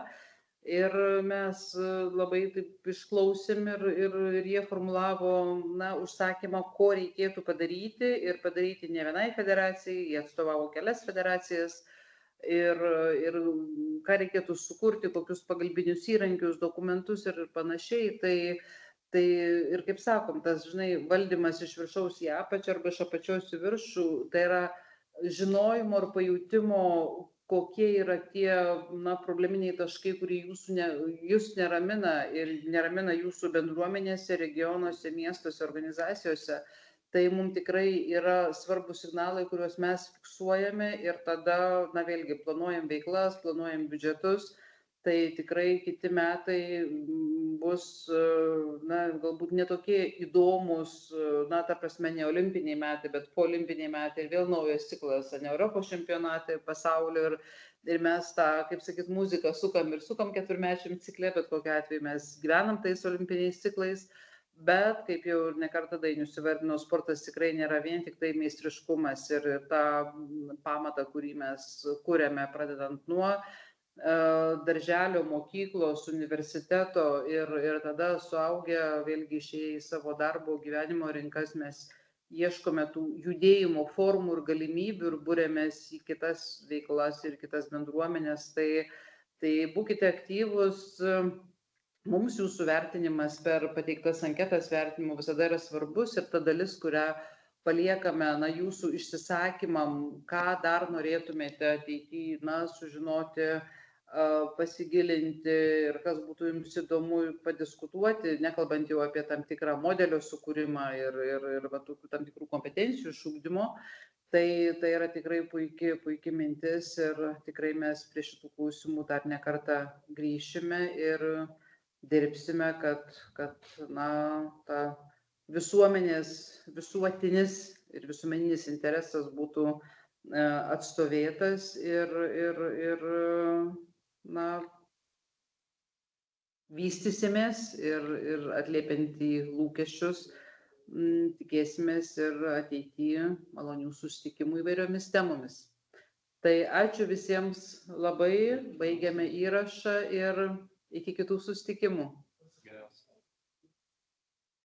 [SPEAKER 1] Ir mes labai taip išklausėm ir jie formulavo užsakymą, ko reikėtų padaryti ir padaryti ne vienai federacijai, jie atstovavo kelias federacijas. Ir ką reikėtų sukurti, kokius pagalbinius įrankius, dokumentus ir panašiai. Tai ir kaip sakom, tas, valdymas iš viršaus į apačią arba iš apačios į viršų, tai yra žinojimo ir pajutimo, kokie yra tie probleminiai taškai, kurie jūs neramina ir neramina jūsų bendruomenėse, regionuose, miestuose, organizacijose. Tai mums tikrai yra svarbus signalai, kuriuos mes fiksuojame ir tada, vėlgi, planuojam veiklas, planuojam biudžetus tai tikrai kiti metai bus, na, galbūt netokie įdomus, na, ta prasme, ne olimpiniai metai, bet po olimpiniai metai ir vėl naujas ciklas, ne Europos čempionatai, pasaulio ir mes tą, kaip sakyt, muziką sukam ir sukam keturmečiam cikle, bet kokiu atveju mes gyvenam tais olimpiniais ciklais. Bet, kaip jau ir nekartą Dainius įvardino, sportas tikrai nėra vien tik tai meistriškumas ir tą pamatą, kurį mes kūrėme, pradedant nuo darželio, mokyklos, universiteto ir tada suaugę, vėlgi išėję į savo darbo gyvenimo rinkas, mes ieškome tų judėjimo formų ir galimybių ir būrėmės į kitas veiklas ir kitas bendruomenės. Tai būkite aktyvūs. Mums jūsų vertinimas per pateiktas anketas vertinimų visada yra svarbus ir ta dalis, kurią paliekame, na, jūsų išsisakymam, ką dar norėtumėte ateityje, na, sužinoti, pasigilinti ir kas būtų jums įdomu padiskutuoti, nekalbant jau apie tam tikrą modelio sukūrimą ir va, tokių tam tikrų kompetencijų išugdymo. Tai yra tikrai puikia mintis ir tikrai mes prie šitų klausimų dar ne kartą grįšime ir dirbsime, kad na, ta visuotinis ir visuomeninis interesas būtų atstovėtas ir na, vystysimės ir atliepiant į lūkesčius, tikėsimės ir ateityje malonių susitikimų įvairiomis temomis. Tai ačiū visiems labai, baigiame įrašą ir iki kitų susitikimų.